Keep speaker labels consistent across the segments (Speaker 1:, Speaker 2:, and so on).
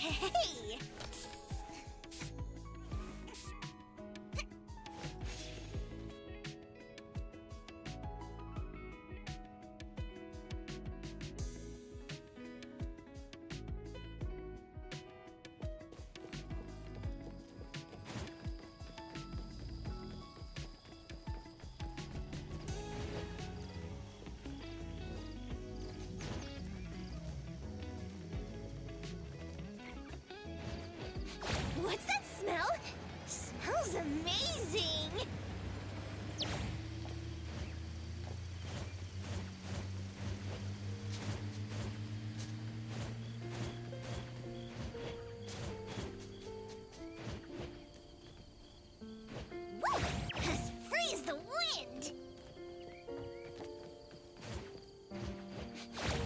Speaker 1: Hey! What's that smell? Smells amazing! Woo! Let's freeze the wind!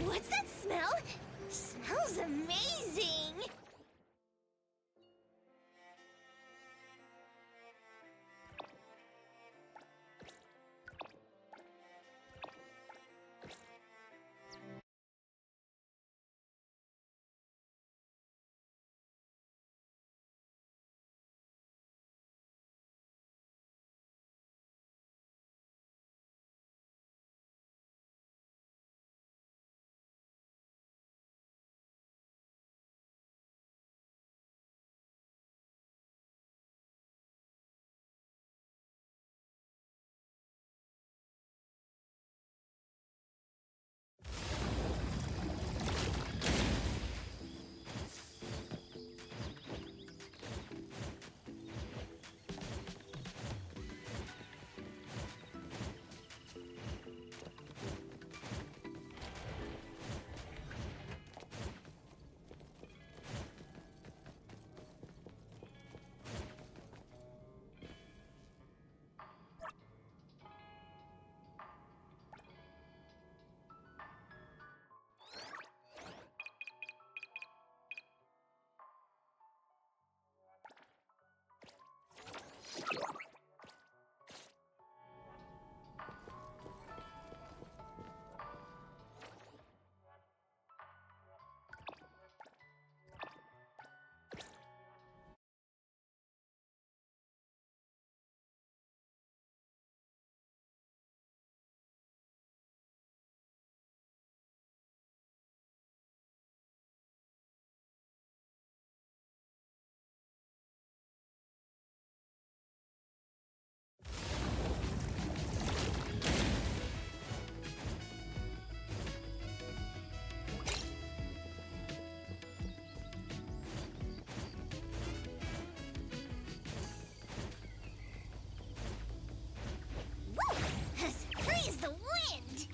Speaker 1: What's that smell? Smells amazing! Let's freeze the wind!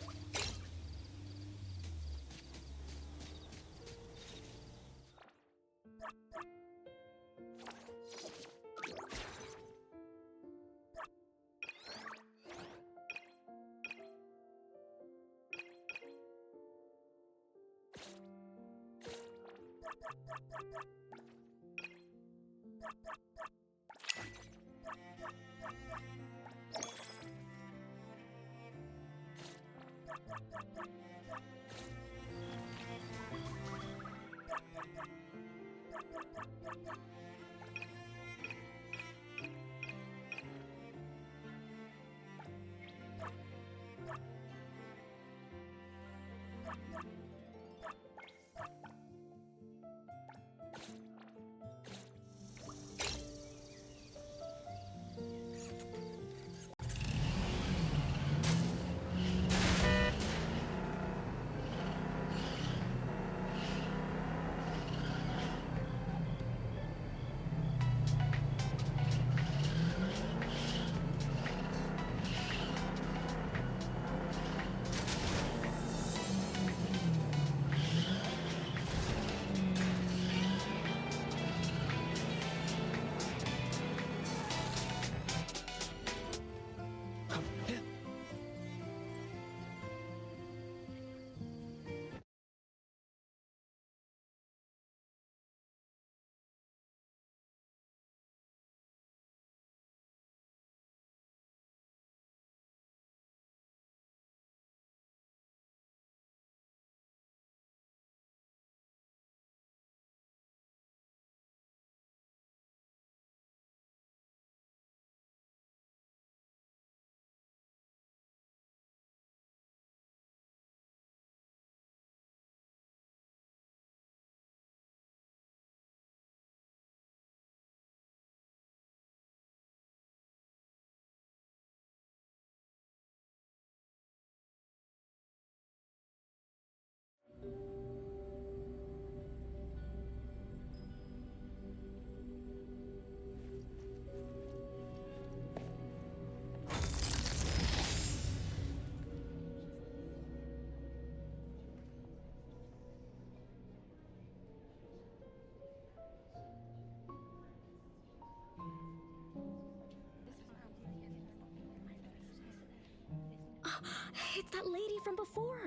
Speaker 2: lady from before.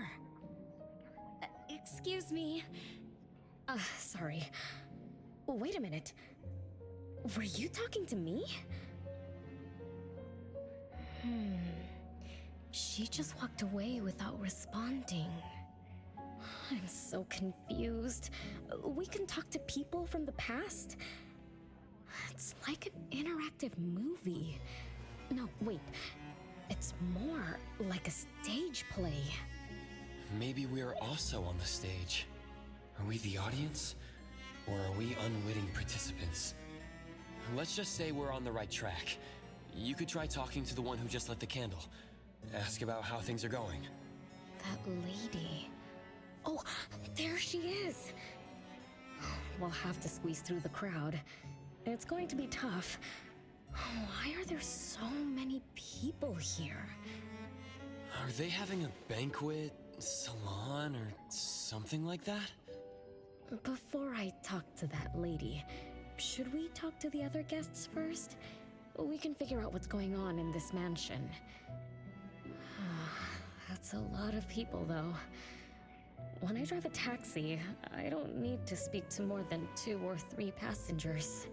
Speaker 2: Excuse me. Sorry. Wait a minute. Were you talking to me? She just walked away without responding. I'm so confused. We can talk to people from the past? It's like an interactive movie. No, wait. It's more like a stage play.
Speaker 3: Maybe we're also on the stage. Are we the audience? Or are we unwitting participants? Let's just say we're on the right track. You could try talking to the one who just lit the candle. Ask about how things are going.
Speaker 2: That lady. Oh, there she is. We'll have to squeeze through the crowd. It's going to be tough. Why are there so many people here?
Speaker 3: Are they having a banquet, salon, or something like that?
Speaker 2: Before I talk to that lady, should we talk to the other guests first? We can figure out what's going on in this mansion. That's a lot of people, though. When I drive a taxi, I don't need to speak to more than 2 or 3 passengers.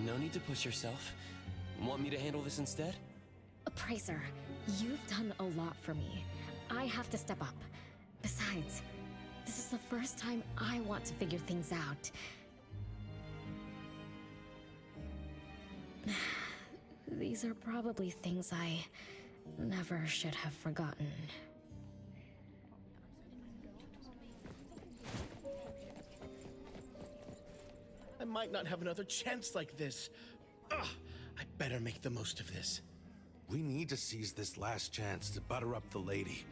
Speaker 3: No need to push yourself. Want me to handle this instead?
Speaker 2: Pricer, you've done a lot for me. I have to step up. Besides, this is the first time I want to figure things out. These are probably things I never should have forgotten.
Speaker 4: I might not have another chance like this. Ugh, I better make the most of this.
Speaker 5: We need to seize this last chance to butter up the lady.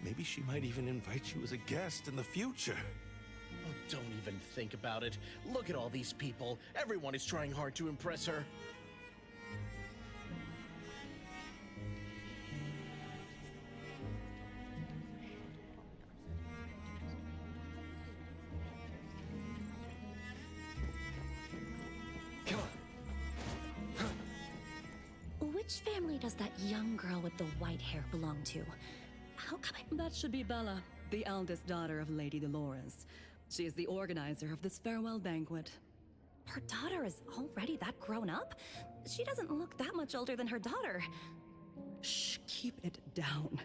Speaker 5: Maybe she might even invite you as a guest in the future.
Speaker 4: Oh, don't even think about it. Look at all these people. Everyone is trying hard to impress her.
Speaker 6: Which family does that young girl with the white hair belong to? How come
Speaker 7: That should be Bella, the eldest daughter of Lady Dolores. She is the organizer of this farewell banquet.
Speaker 6: her daughter is already that grown up? She doesn't look that much older than her daughter.
Speaker 7: Shh, keep it down.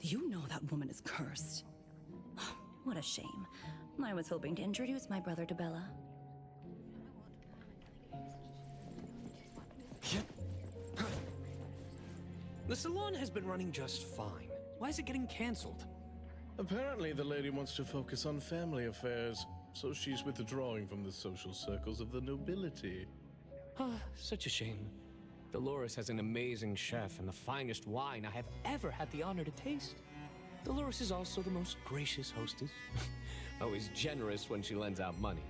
Speaker 7: You know that woman is cursed.
Speaker 6: What a shame. I was hoping to introduce my brother to Bella.
Speaker 8: The salon has been running just fine. Why is it getting canceled?
Speaker 4: Apparently, the lady wants to focus on family affairs, so she's withdrawing from the social circles of the nobility.
Speaker 8: Such a shame. Dolores has an amazing chef and the finest wine I have ever had the honor to taste. Dolores is also the most gracious hostess. Always generous when she lends out money.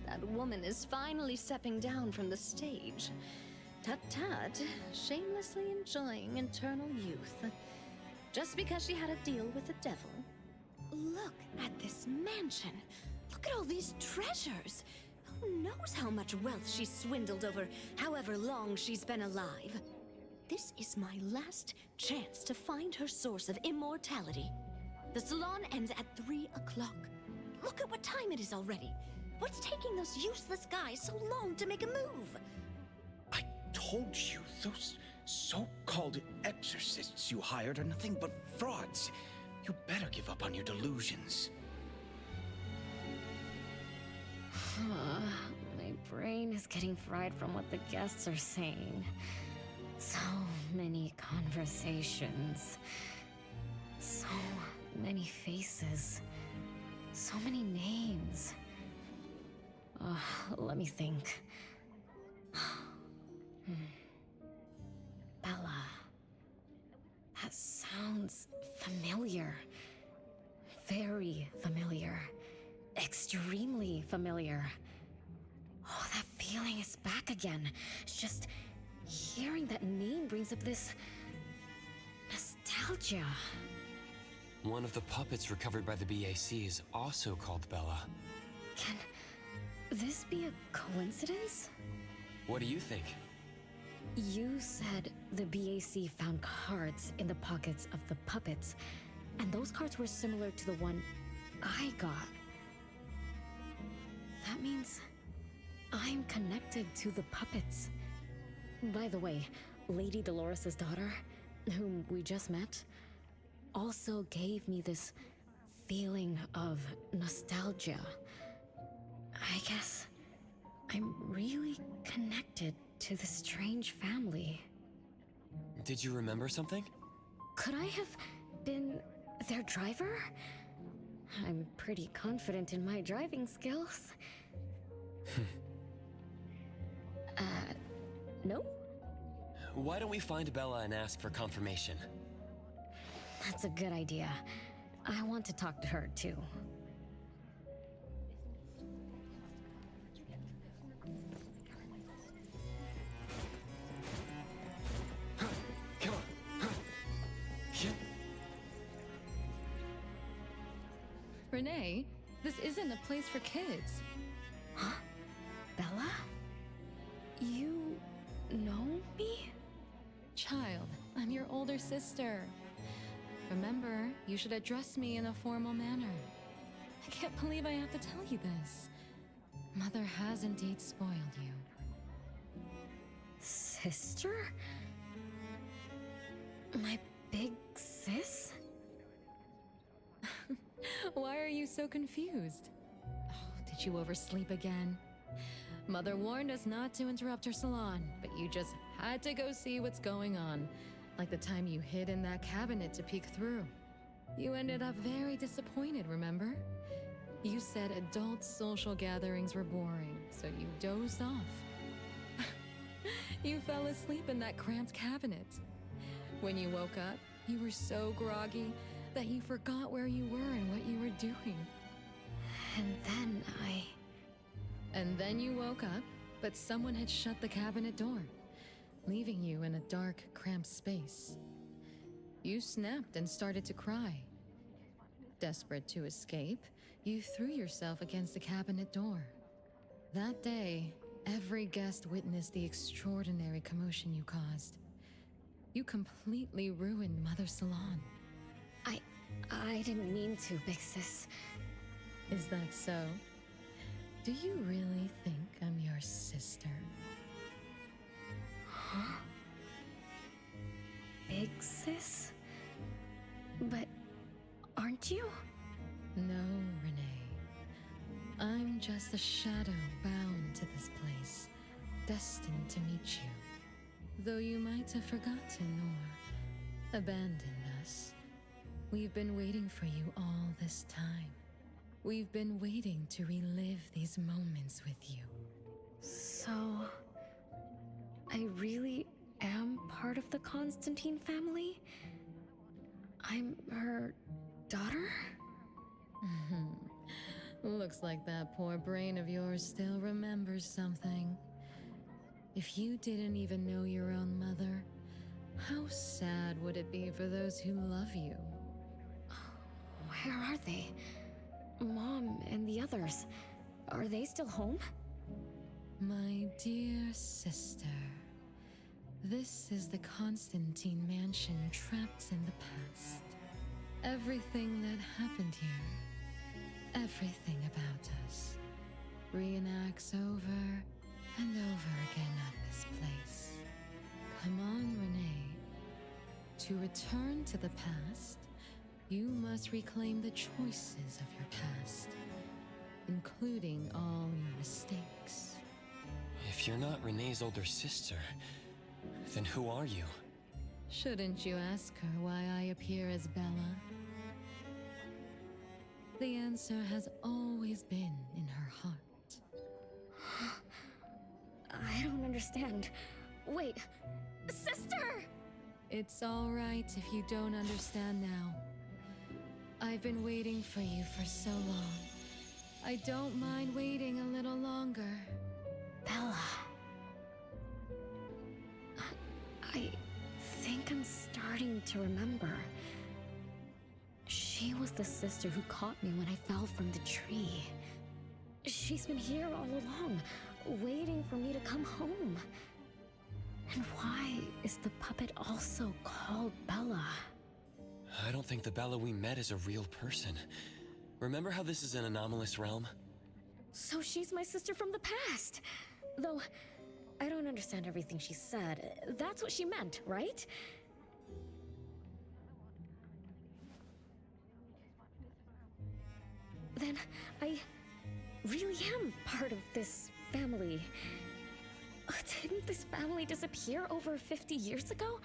Speaker 9: That woman is finally stepping down from the stage. Tut-tut, shamelessly enjoying eternal youth. Just because she had a deal with the devil. Look at this mansion. Look at all these treasures. Who knows how much wealth she's swindled over however long she's been alive. This is my last chance to find her source of immortality. The salon ends at 3 o'clock. Look at what time it is already. What's taking those useless guys so long to make a move?
Speaker 10: I told you, those so-called exorcists you hired are nothing but frauds. You better give up on your delusions.
Speaker 2: My brain is getting fried from what the guests are saying. So many conversations. So many faces. So many names. Let me think. Bella. That sounds familiar. Very familiar. Extremely familiar. Oh, that feeling is back again. It's just hearing that name brings up this nostalgia.
Speaker 3: One of the puppets recovered by the BAC is also called Bella.
Speaker 2: this be a coincidence?
Speaker 3: What do you think?
Speaker 2: You said the BAC found cards in the pockets of the puppets, and those cards were similar to the one I got. That means I'm connected to the puppets. By the way, Lady Dolores' daughter, whom we just met, also gave me this feeling of nostalgia. I guess I'm really connected to this strange family.
Speaker 3: Did you remember something?
Speaker 2: Could I have been their driver? I'm pretty confident in my driving skills. No?
Speaker 3: Why don't we find Bella and ask for confirmation?
Speaker 2: That's a good idea. I want to talk to her, too.
Speaker 3: Come on.
Speaker 11: Renee, this isn't a place for kids.
Speaker 2: Huh? Bella? You know me?
Speaker 11: Child, I'm your older sister. Remember, you should address me in a formal manner. I can't believe I have to tell you this. Mother has indeed spoiled you.
Speaker 2: Sister? My big sis?
Speaker 11: Why are you so confused? Oh, did you oversleep again? Mother warned us not to interrupt her salon, but you just had to go see what's going on. Like the time you hid in that cabinet to peek through. You ended up very disappointed, remember? You said adult social gatherings were boring, so you dozed off. You fell asleep in that cramped cabinet. When you woke up, you were so groggy that you forgot where you were and what you were doing. And then you woke up, but someone had shut the cabinet door, leaving you in a dark, cramped space. You snapped and started to cry. Desperate to escape, you threw yourself against the cabinet door. That day, every guest witnessed the extraordinary commotion you caused. You completely ruined Mother's salon.
Speaker 2: I didn't mean to, big sis.
Speaker 11: Is that so? Do you really think I'm your sister?
Speaker 2: Huh? Big sis? But aren't you?
Speaker 11: No, Renee. I'm just a shadow bound to this place, destined to meet you. Though you might have forgotten or abandoned us, we've been waiting for you all this time. We've been waiting to relive these moments with you.
Speaker 2: So, I really am part of the Constantine family? I'm her daughter?
Speaker 11: Looks like that poor brain of yours still remembers something. If you didn't even know your own mother, how sad would it be for those who love you?
Speaker 2: Where are they? Mom and the others. Are they still home?
Speaker 11: My dear sister, this is the Constantine mansion trapped in the past. Everything that happened here, everything about us, reenacts over and over again at this place. Come on, Renee. To return to the past, you must reclaim the choices of your past, including all your mistakes.
Speaker 3: If you're not Renee's older sister, then who are you?
Speaker 11: Shouldn't you ask her why I appear as Bella? The answer has always been in her heart.
Speaker 2: I don't understand. Wait, sister!
Speaker 11: It's all right if you don't understand now. I've been waiting for you for so long. I don't mind waiting a little longer.
Speaker 2: Bella. I think I'm starting to remember. She was the sister who caught me when I fell from the tree. She she's been here all along, waiting for me to come home. And why is the puppet also called Bella?
Speaker 3: I don't think the Bella we met is a real person. Remember how this is an anomalous realm?
Speaker 2: So she's my sister from the past. Though, I don't understand everything she said. That's what she meant, right? Then I really am part of this family. Didn't this family disappear over 50 years ago?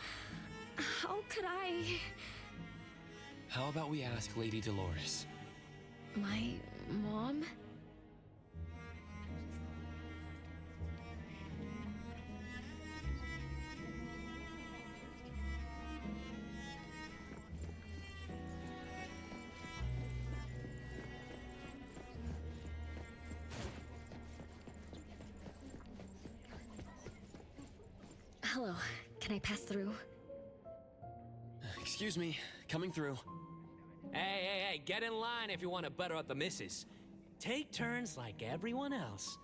Speaker 2: How could I...
Speaker 3: How about we ask Lady Dolores?
Speaker 2: My mom? Hello, can I pass through?
Speaker 3: Excuse me, coming through.
Speaker 8: Hey, get in line if you want to butter up the missus. Take turns like everyone else.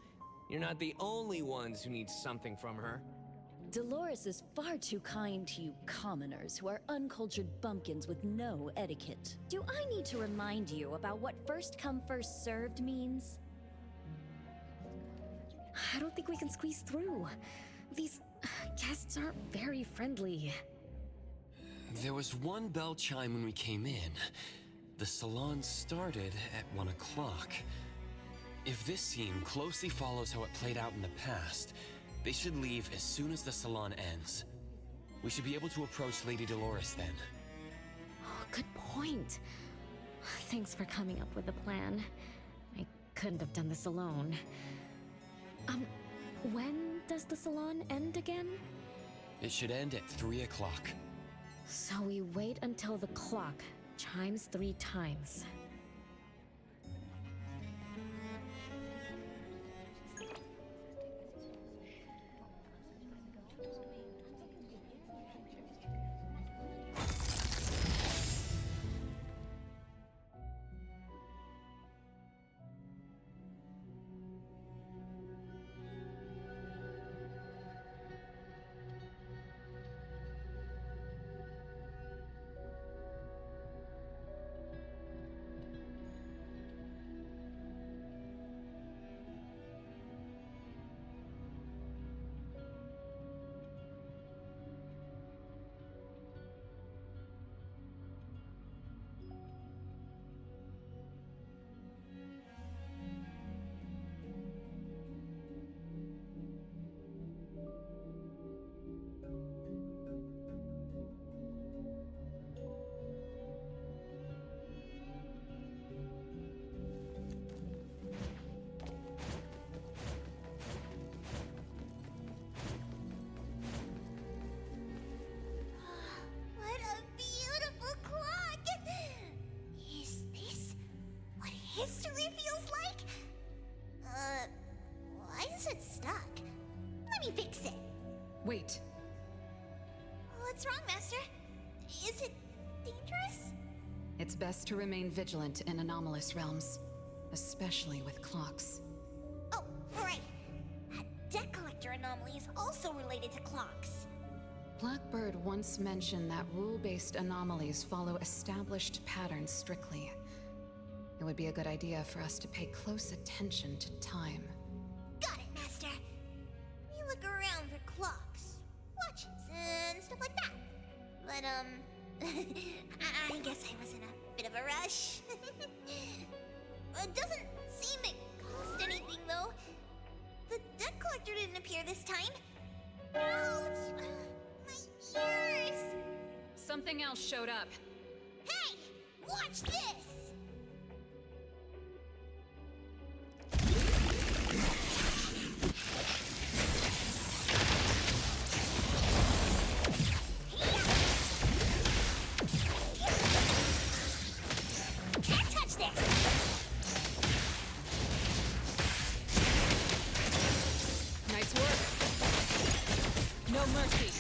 Speaker 8: You're not the only ones who need something from her.
Speaker 6: Dolores is far too kind to you commoners who are uncultured bumpkins with no etiquette. Do I need to remind you about what first come first served means?
Speaker 2: I don't think we can squeeze through. These guests aren't very friendly.
Speaker 3: There was one bell chime when we came in. The salon started at 1 o'clock. If this scene closely follows how it played out in the past, they should leave as soon as the salon ends. We should be able to approach Lady Dolores then.
Speaker 2: Oh, good point. Thanks for coming up with a plan. I couldn't have done this alone. When does the salon end again?
Speaker 3: It should end at 3 o'clock.
Speaker 2: So we wait until the clock chimes 3 times.
Speaker 1: What a beautiful clock! Is this what history feels like? Why is it stuck? Let me fix it.
Speaker 11: Wait.
Speaker 1: What's wrong, Master? Is it dangerous?
Speaker 12: It's best to remain vigilant in anomalous realms, especially with clocks.
Speaker 1: Oh, right. That debt collector anomaly is also related to clocks.
Speaker 12: Blackbird once mentioned that rule-based anomalies follow established patterns strictly. It would be a good idea for us to pay close attention to time.
Speaker 1: Got it, Master. We look around for clocks, watches, and stuff like that. But, I guess I was in a bit of a rush. It doesn't seem it cost anything, though. The debt collector didn't appear this time. Ouch! My ears!
Speaker 12: Something else showed up.
Speaker 1: Hey! Watch this! Can't touch this!
Speaker 12: Nice work. No mercy.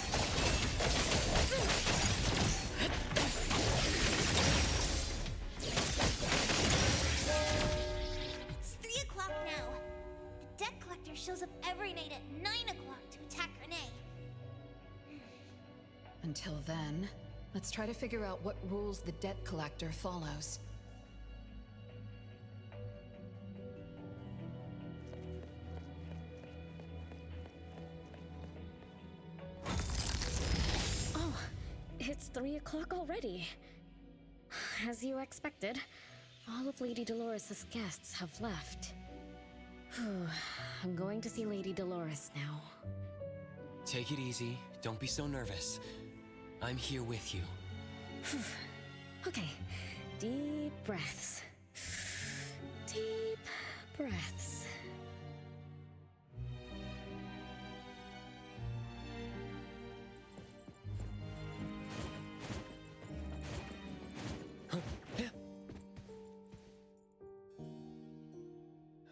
Speaker 1: It's 3 o'clock now. every night at 9 o'clock to attack Renee.
Speaker 12: Until then, let's try to figure out what rules the debt collector follows.
Speaker 2: Oh, it's 3 o'clock already. As you expected, all of Lady Dolores' guests have left. Whew, I'm going to see Lady Dolores now.
Speaker 3: Take it easy. Don't be so nervous. I'm here with you.
Speaker 2: Okay, deep breaths. Deep breaths.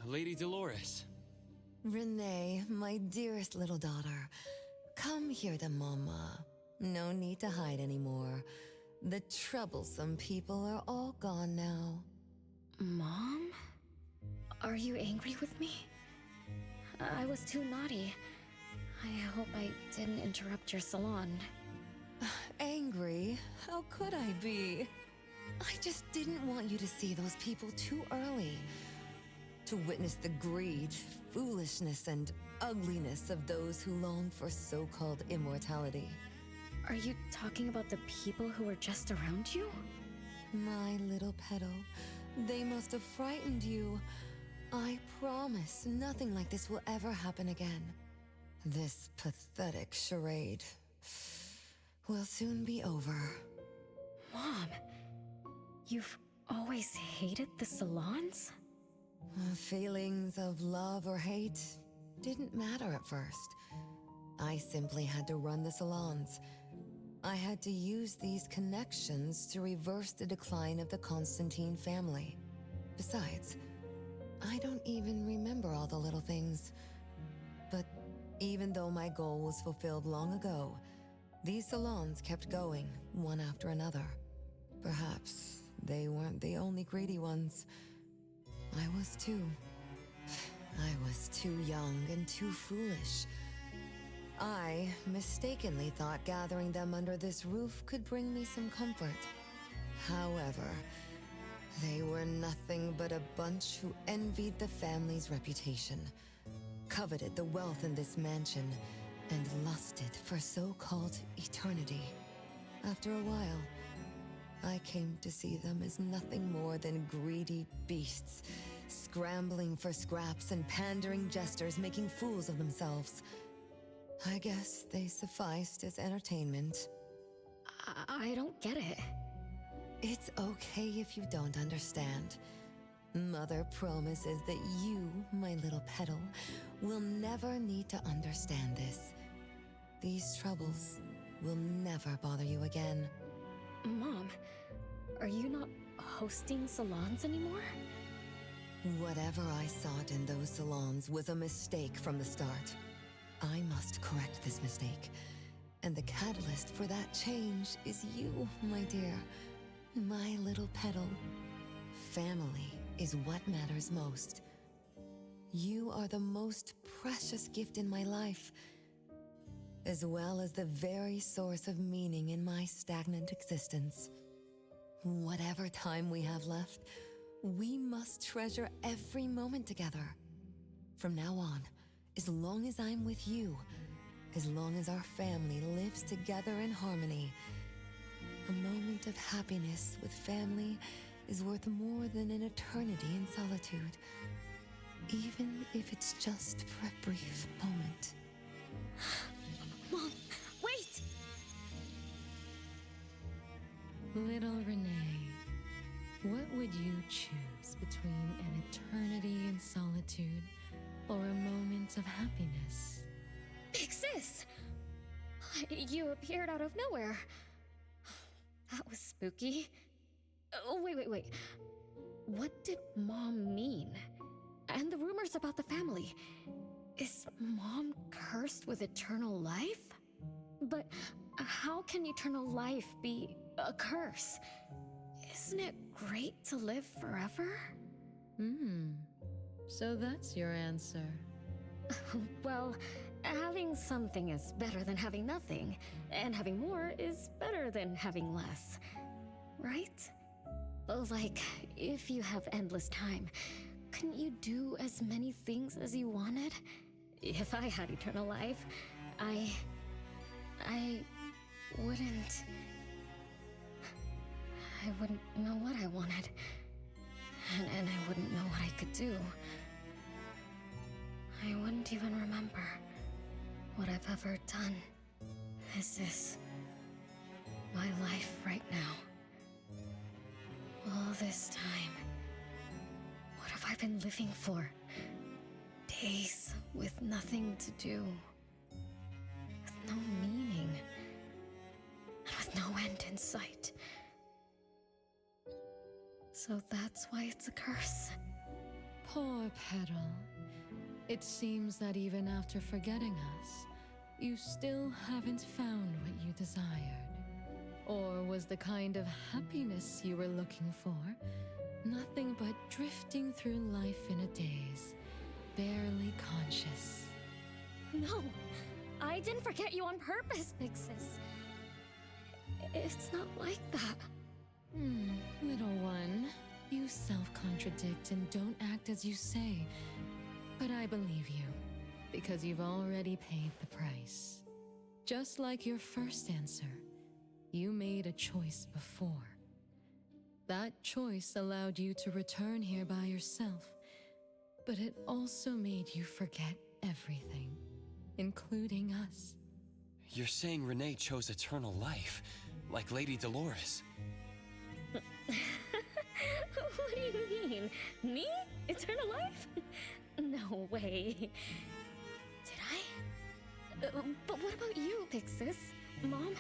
Speaker 3: Lady Dolores.
Speaker 13: Renee, my dearest little daughter, come here to Mama. No need to hide anymore. The troublesome people are all gone now.
Speaker 2: Mom? Are you angry with me? I was too naughty. I hope I didn't interrupt your salon.
Speaker 13: Angry? How could I be? I just didn't want you to see those people too early. To witness the greed, foolishness, and ugliness of those who long for so-called immortality.
Speaker 2: Are you talking about the people who were just around you?
Speaker 13: My little petal, they must have frightened you. I promise nothing like this will ever happen again. This pathetic charade will soon be over.
Speaker 2: Mom, you've always hated the salons?
Speaker 13: Feelings of love or hate didn't matter at first. I simply had to run the salons. I had to use these connections to reverse the decline of the Constantine family. Besides, I don't even remember all the little things. But even though my goal was fulfilled long ago, these salons kept going, one after another. Perhaps they weren't the only greedy ones. I was too. I was too young and too foolish. I mistakenly thought gathering them under this roof could bring me some comfort. However, they were nothing but a bunch who envied the family's reputation, coveted the wealth in this mansion, and lusted for so-called eternity. After a while, I came to see them as nothing more than greedy beasts, scrambling for scraps and pandering jesters making fools of themselves. I guess they sufficed as entertainment.
Speaker 2: I don't get it.
Speaker 13: It's okay if you don't understand. Mother promises that you, my little petal, will never need to understand this. These troubles will never bother you again.
Speaker 2: Mom, are you not hosting salons anymore?
Speaker 13: Whatever I sought in those salons was a mistake from the start. I must correct this mistake. And the catalyst for that change is you, my dear. My little petal. Family is what matters most. You are the most precious gift in my life, as well as the very source of meaning in my stagnant existence. Whatever time we have left, we must treasure every moment together. From now on, as long as I'm with you, as long as our family lives together in harmony, a moment of happiness with family is worth more than an eternity in solitude, even if it's just for a brief moment.
Speaker 2: Mom, wait!
Speaker 11: Little Renee, what would you choose between an eternity in solitude or a moment of happiness?
Speaker 2: Big sis! You appeared out of nowhere. That was spooky. Oh, wait. What did Mom mean? And the rumors about the family. Is Mom cursed with eternal life? But how can eternal life be a curse? Isn't it great to live forever?
Speaker 11: So that's your answer.
Speaker 2: Well, having something is better than having nothing, and having more is better than having less. Right? Like, if you have endless time, couldn't you do as many things as you wanted? If I had eternal life, I wouldn't... I wouldn't know what I wanted. And I wouldn't know what I could do. I wouldn't even remember what I've ever done. This is my life right now. All this time. What have I been living for? Days with nothing to do. With no meaning. And with no end in sight. So that's why it's a curse.
Speaker 11: Poor Petal. It seems that even after forgetting us, you still haven't found what you desired. Or was the kind of happiness you were looking for nothing but drifting through life in a daze, barely conscious?
Speaker 2: No, I didn't forget you on purpose, Pixis. It's not like that.
Speaker 11: Little one, you self-contradict and don't act as you say. But I believe you, because you've already paid the price. Just like your first answer, you made a choice before. That choice allowed you to return here by yourself, but it also made you forget everything, including us.
Speaker 3: You're saying Renee chose eternal life, like Lady Dolores.
Speaker 2: What do you mean? Me? Eternal life? No way. Did I? But what about you, Pixis? Mom?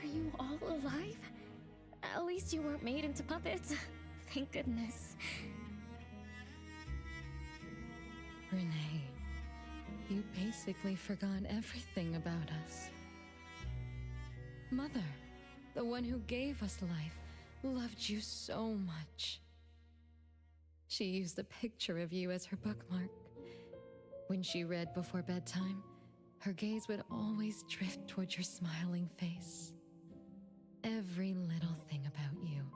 Speaker 2: Are you all alive? At least you weren't made into puppets. Thank goodness.
Speaker 11: Renee, you basically forgot everything about us. Mother, the one who gave us life, loved you so much. She used a picture of you as her bookmark. When she read before bedtime, her gaze would always drift toward your smiling face. Every little thing about you,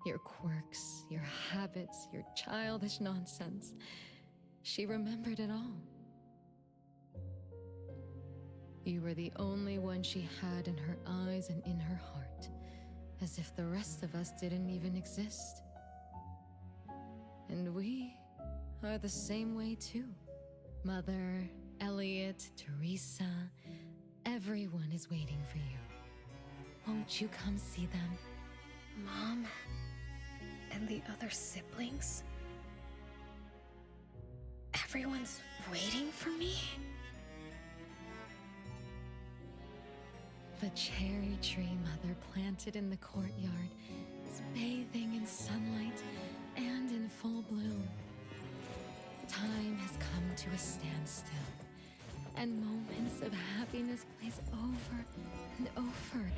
Speaker 11: your quirks, your habits, your childish nonsense, she remembered it all. You were the only one she had in her eyes and in her heart, as if the rest of us didn't even exist. And we are the same way too. Mother, Elliot, Teresa, everyone is waiting for you. Won't you come see them?
Speaker 2: Mom and the other siblings? Everyone's waiting for me?
Speaker 11: The cherry tree Mother planted in the courtyard is bathing in sunlight and in full bloom. Time has come to a standstill, and moments of happiness plays over and over.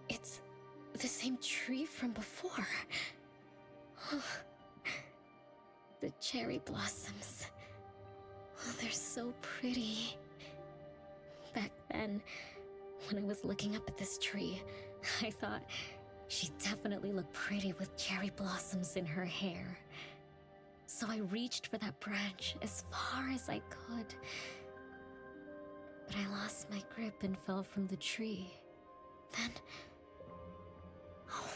Speaker 2: It's the same tree from before. The cherry blossoms. Oh, they're so pretty. Back then, when I was looking up at this tree, I thought she'd definitely look pretty with cherry blossoms in her hair. So I reached for that branch as far as I could. But I lost my grip and fell from the tree. Then... oh,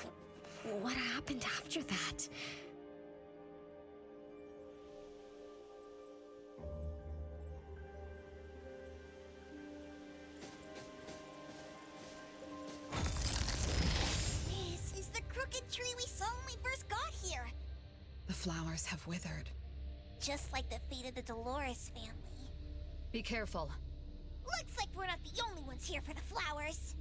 Speaker 2: what happened after that?
Speaker 1: This is the crooked tree we saw when we first got here.
Speaker 12: The flowers have withered.
Speaker 1: Just like the fate of the Dolores family.
Speaker 12: Be careful.
Speaker 1: Looks like we're not the only ones here for the flowers.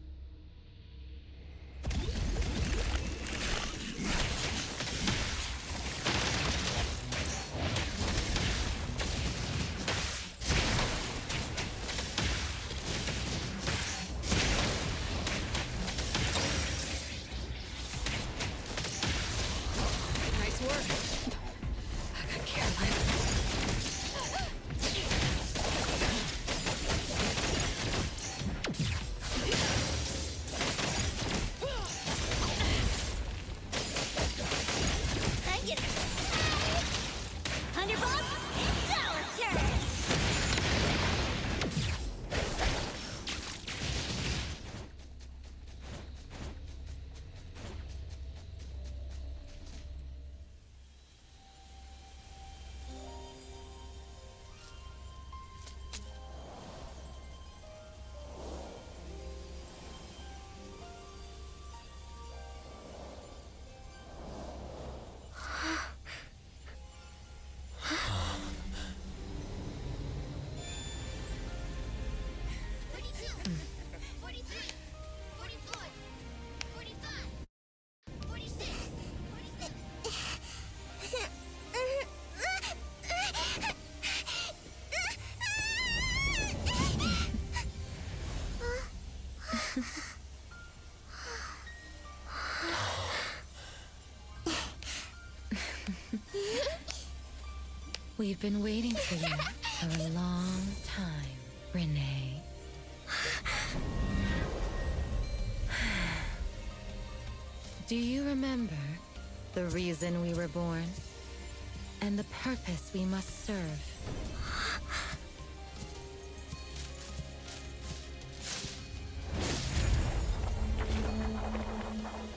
Speaker 11: We've been waiting for you for a long time, Renee. Do you remember the reason we were born? And the purpose we must serve?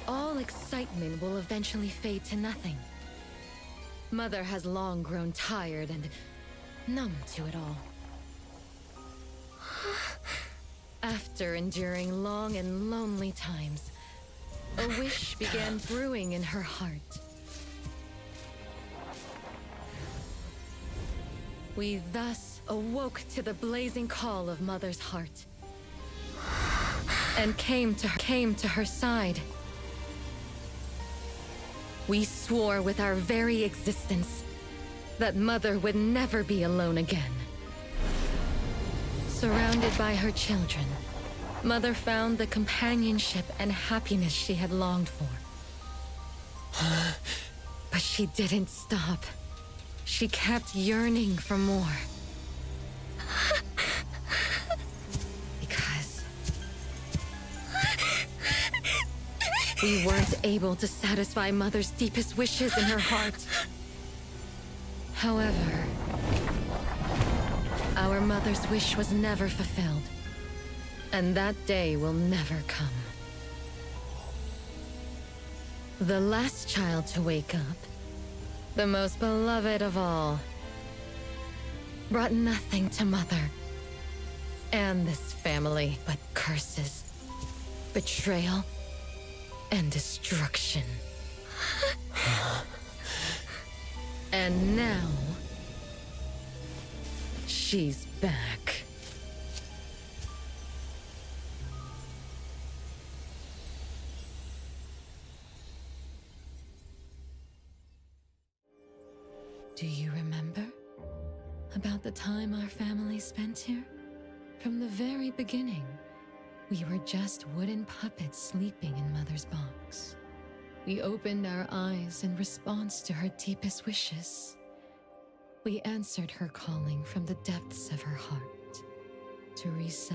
Speaker 11: All excitement will eventually fade to nothing. Mother has long grown tired and numb to it all. After enduring long and lonely times, a wish began brewing in her heart. We thus awoke to the blazing call of Mother's heart, and came to her side. We swore with our very existence that Mother would never be alone again. Surrounded by her children, Mother found the companionship and happiness she had longed for. But she didn't stop. She kept yearning for more. Because we weren't able to satisfy Mother's deepest wishes in her heart. However, our Mother's wish was never fulfilled. And that day will never come. The last child to wake up, the most beloved of all, brought nothing to Mother and this family but curses, betrayal, and destruction. And now, she's back. Do you remember about the time our family spent here? From the very beginning, we were just wooden puppets sleeping in Mother's box. We opened our eyes in response to her deepest wishes. We answered her calling from the depths of her heart. Teresa,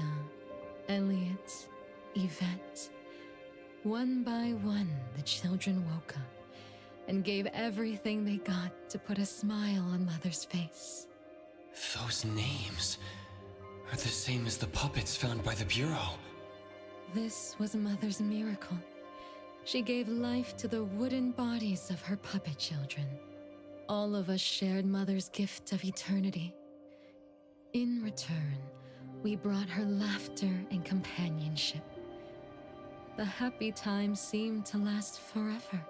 Speaker 11: Elliot, Yvette. One by one, the children woke up and gave everything they got to put a smile on Mother's face.
Speaker 3: Those names are the same as the puppets found by the Bureau.
Speaker 11: This was Mother's miracle. She gave life to the wooden bodies of her puppet children. All of us shared Mother's gift of eternity. In return, we brought her laughter and companionship. The happy times seemed to last forever.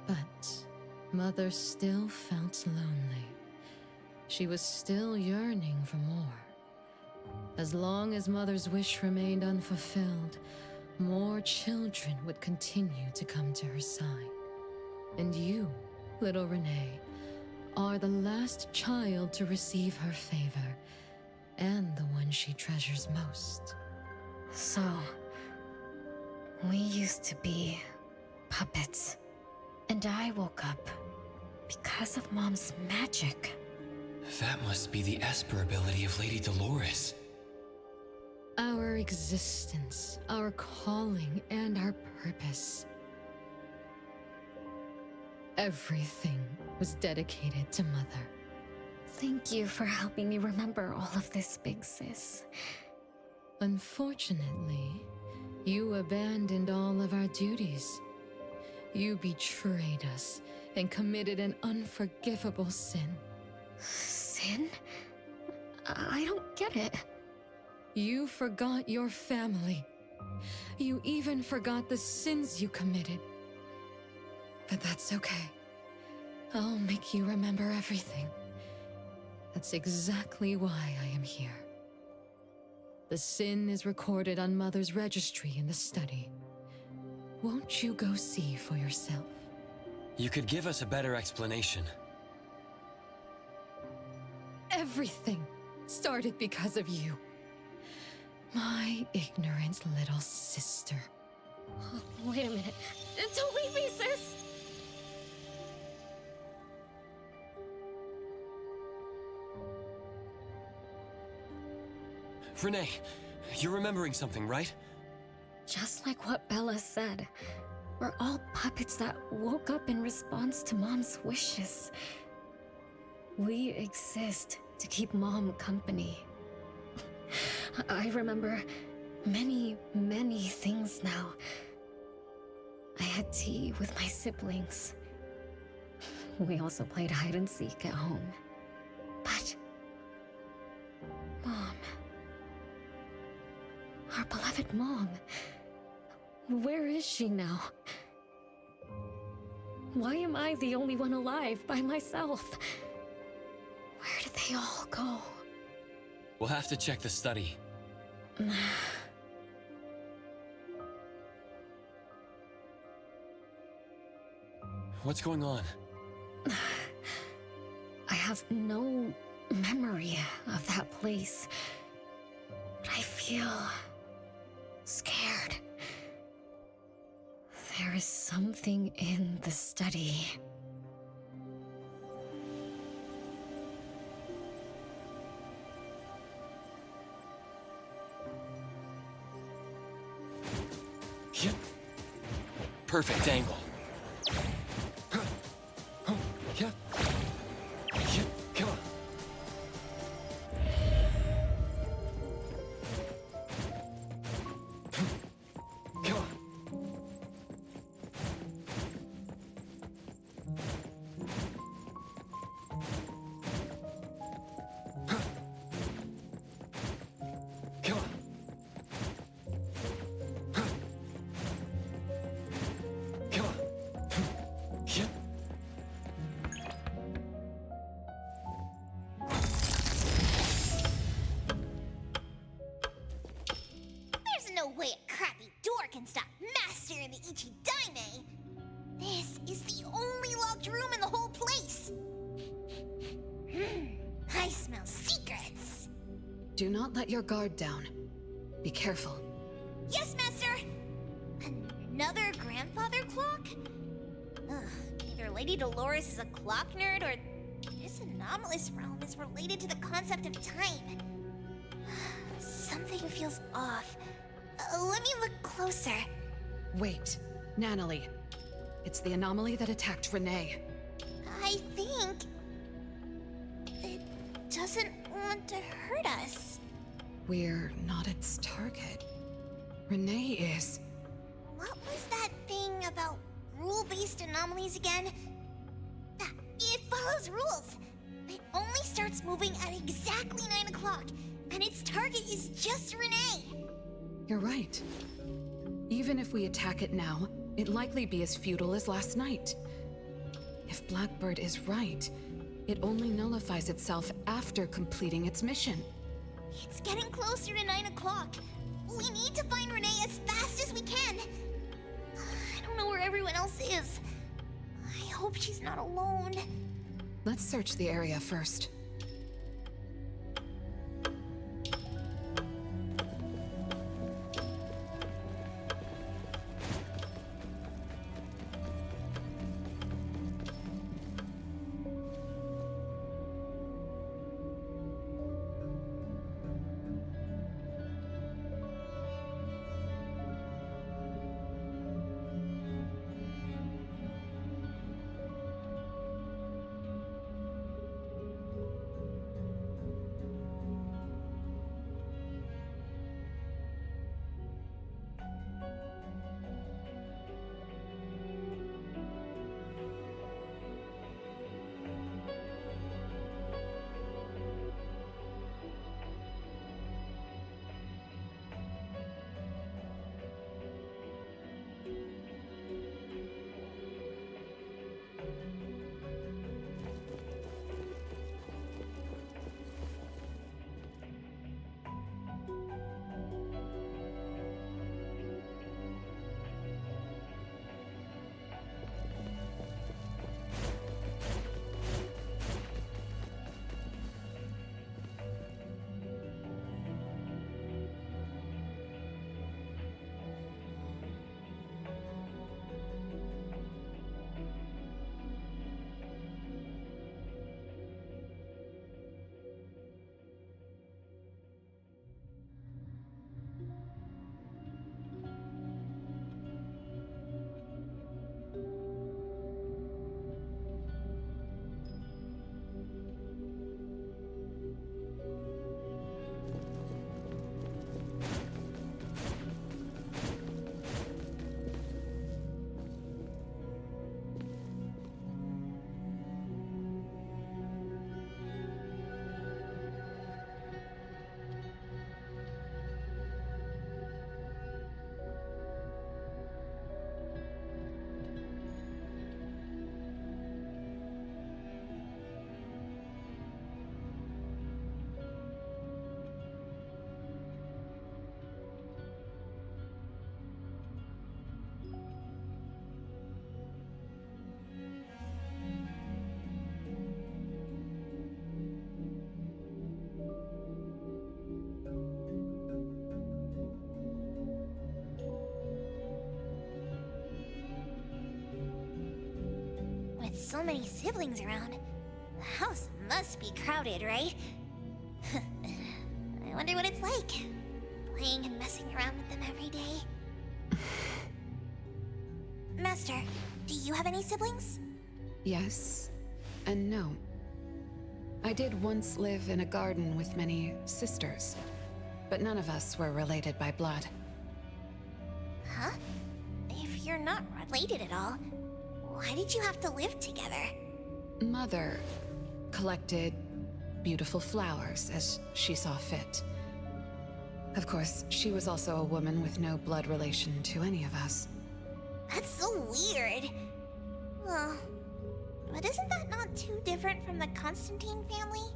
Speaker 11: But Mother still felt lonely. She was still yearning for more. As long as Mother's wish remained unfulfilled, more children would continue to come to her side. And you, little Renee, are the last child to receive her favor, and the one she treasures most.
Speaker 2: So, we used to be puppets. And I woke up because of Mom's magic.
Speaker 3: That must be the Esper ability of Lady Dolores.
Speaker 11: Our existence, our calling, and our purpose. Everything was dedicated to Mother.
Speaker 2: Thank you for helping me remember all of this, Big Sis.
Speaker 11: Unfortunately, you abandoned all of our duties. You betrayed us and committed an unforgivable sin.
Speaker 2: Sin? I don't get it.
Speaker 11: You forgot your family. You even forgot the sins you committed. But that's okay. I'll make you remember everything. That's exactly why I am here. The sin is recorded on Mother's registry in the study. Won't you go see for yourself?
Speaker 3: You could give us a better explanation.
Speaker 11: Everything started because of you. My ignorant little sister.
Speaker 2: Oh, wait a minute. Don't leave me, sis!
Speaker 3: Renee, you're remembering something, right?
Speaker 2: Just like what Bella said, we're all puppets that woke up in response to Mom's wishes. We exist to keep Mom company. I remember many, many things now. I had tea with my siblings. We also played hide and seek at home. But Mom, our beloved Mom, where is she now? Why am I the only one alive by myself? Where did they all go?
Speaker 3: We'll have to check the study. What's going on?
Speaker 2: I have no memory of that place, but I feel scared. There is something in the study.
Speaker 3: Perfect angle.
Speaker 10: Come on. Come on. Come on. Come on.
Speaker 1: There's no way a crappy door can stop Master and the Ichidaime. This is the only locked room in the whole place. I smell secrets.
Speaker 12: Do not let your guard down. Be careful.
Speaker 1: Yes, Master! Another grandfather clock? Ugh, either Lady Dolores is a clock nerd or this anomalous realm is related to the concept of time. Something feels off. Let me look closer.
Speaker 12: Wait, Nanalie. It's the anomaly that attacked Renee.
Speaker 1: I think it doesn't want to hurt us.
Speaker 12: We're not its target. Renee is.
Speaker 1: What was that thing about rule-based anomalies again? Ah, it follows rules. It only starts moving at exactly 9 o'clock, and its target is just Renee.
Speaker 12: You're right. Even if we attack it now, it'd likely be as futile as last night. If Blackbird is right, it only nullifies itself after completing its mission.
Speaker 1: It's getting closer to 9 o'clock. We need to find Renee as fast as we can. I don't know where everyone else is. I hope she's not alone.
Speaker 12: Let's search the area first.
Speaker 1: so many siblings around, the house must be crowded, right? I wonder what it's like, playing and messing around with them every day. Master, do you have any siblings?
Speaker 12: Yes, and no. I did once live in a garden with many sisters, but none of us were related by blood.
Speaker 1: Huh? If you're not related at all, why did you have to live together?
Speaker 12: Mother collected beautiful flowers as she saw fit. Of course, she was also a woman with no blood relation to any of us.
Speaker 1: That's so weird. Well, but isn't that not too different from the Constantine family?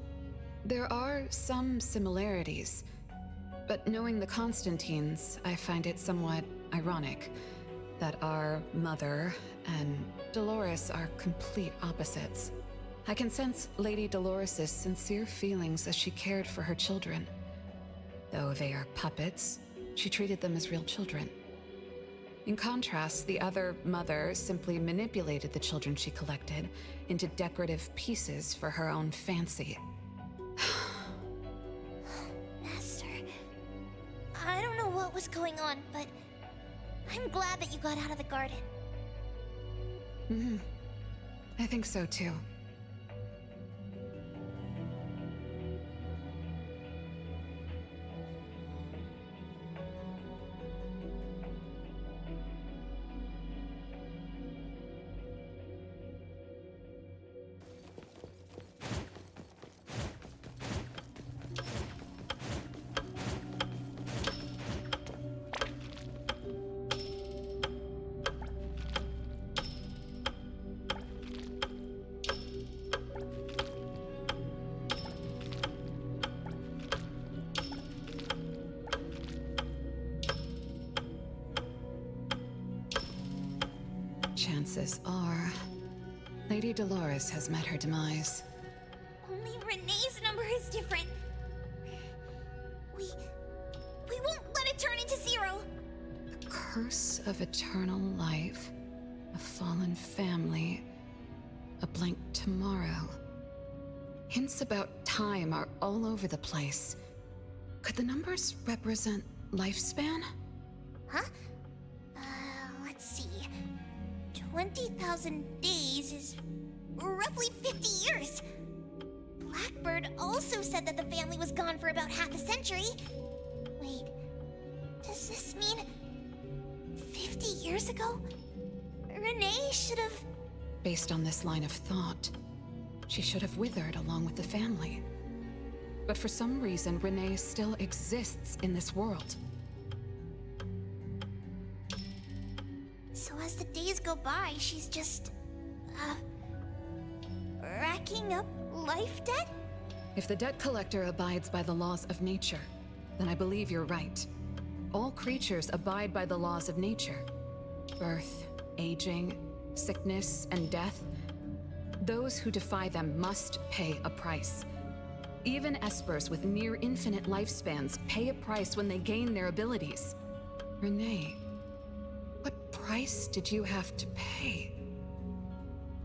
Speaker 12: There are some similarities, but knowing the Constantines, I find it somewhat ironic that our mother and Dolores are complete opposites. I can sense Lady Dolores' sincere feelings as she cared for her children. Though they are puppets, she treated them as real children. In contrast, the other mother simply manipulated the children she collected into decorative pieces for her own fancy.
Speaker 1: Master, I don't know what was going on, but I'm glad that you got out of the garden.
Speaker 12: I think so too. Chances are, Lady Dolores has met her demise.
Speaker 1: Only Renee's number is different. We won't let it turn into zero.
Speaker 12: A curse of eternal life, a fallen family, a blank tomorrow. Hints about time are all over the place. Could the numbers represent lifespan?
Speaker 1: Huh? Let's see. 20,000 days is roughly 50 years. Blackbird also said that the family was gone for about half a century. Wait, does this mean 50 years ago? Renee should have...
Speaker 12: Based on this line of thought, she should have withered along with the family. But for some reason, Renee still exists in this world.
Speaker 1: So as the days go by, she's just... racking up life debt?
Speaker 12: If the debt collector abides by the laws of nature, then I believe you're right. All creatures abide by the laws of nature. Birth, aging, sickness, and death. Those who defy them must pay a price. Even espers with near infinite lifespans pay a price when they gain their abilities. Renee, what price did you have to pay?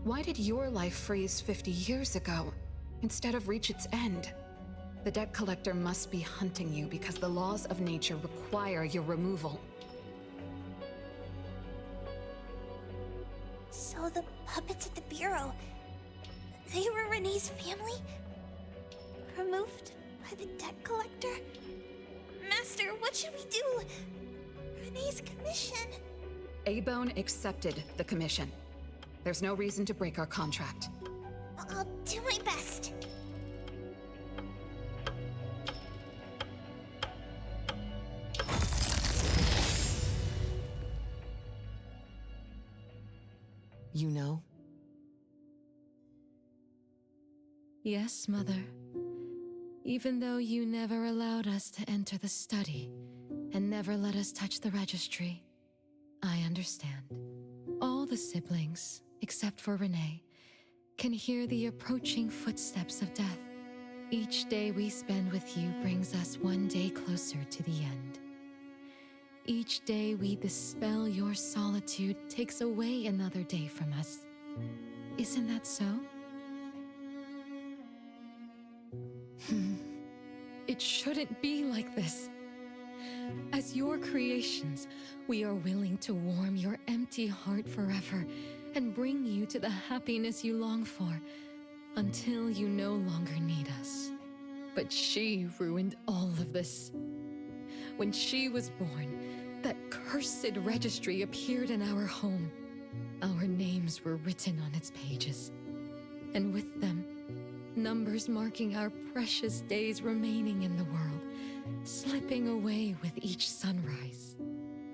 Speaker 12: Why did your life freeze 50 years ago, instead of reach its end? The debt collector must be hunting you because the laws of nature require your removal.
Speaker 1: So the puppets at the Bureau, they were Renee's family? Removed by the debt collector? Master, what should we do? Renee's commission.
Speaker 12: A-Bone accepted the commission. There's no reason to break our contract.
Speaker 1: I'll do my best.
Speaker 13: You know?
Speaker 11: Yes, Mother. Even though you never allowed us to enter the study and never let us touch the registry, I understand. All the siblings, except for Renee, can hear the approaching footsteps of death. Each day we spend with you brings us one day closer to the end. Each day we dispel your solitude takes away another day from us.
Speaker 12: Isn't that so? It shouldn't be like this. As your creations, we are willing to warm your empty heart forever and bring you to the happiness you long for until you no longer need us. But she ruined all of this. When she was born, that cursed registry appeared in our home. Our names were written on its pages, and with them, numbers marking our precious days remaining in the world, slipping away with each sunrise.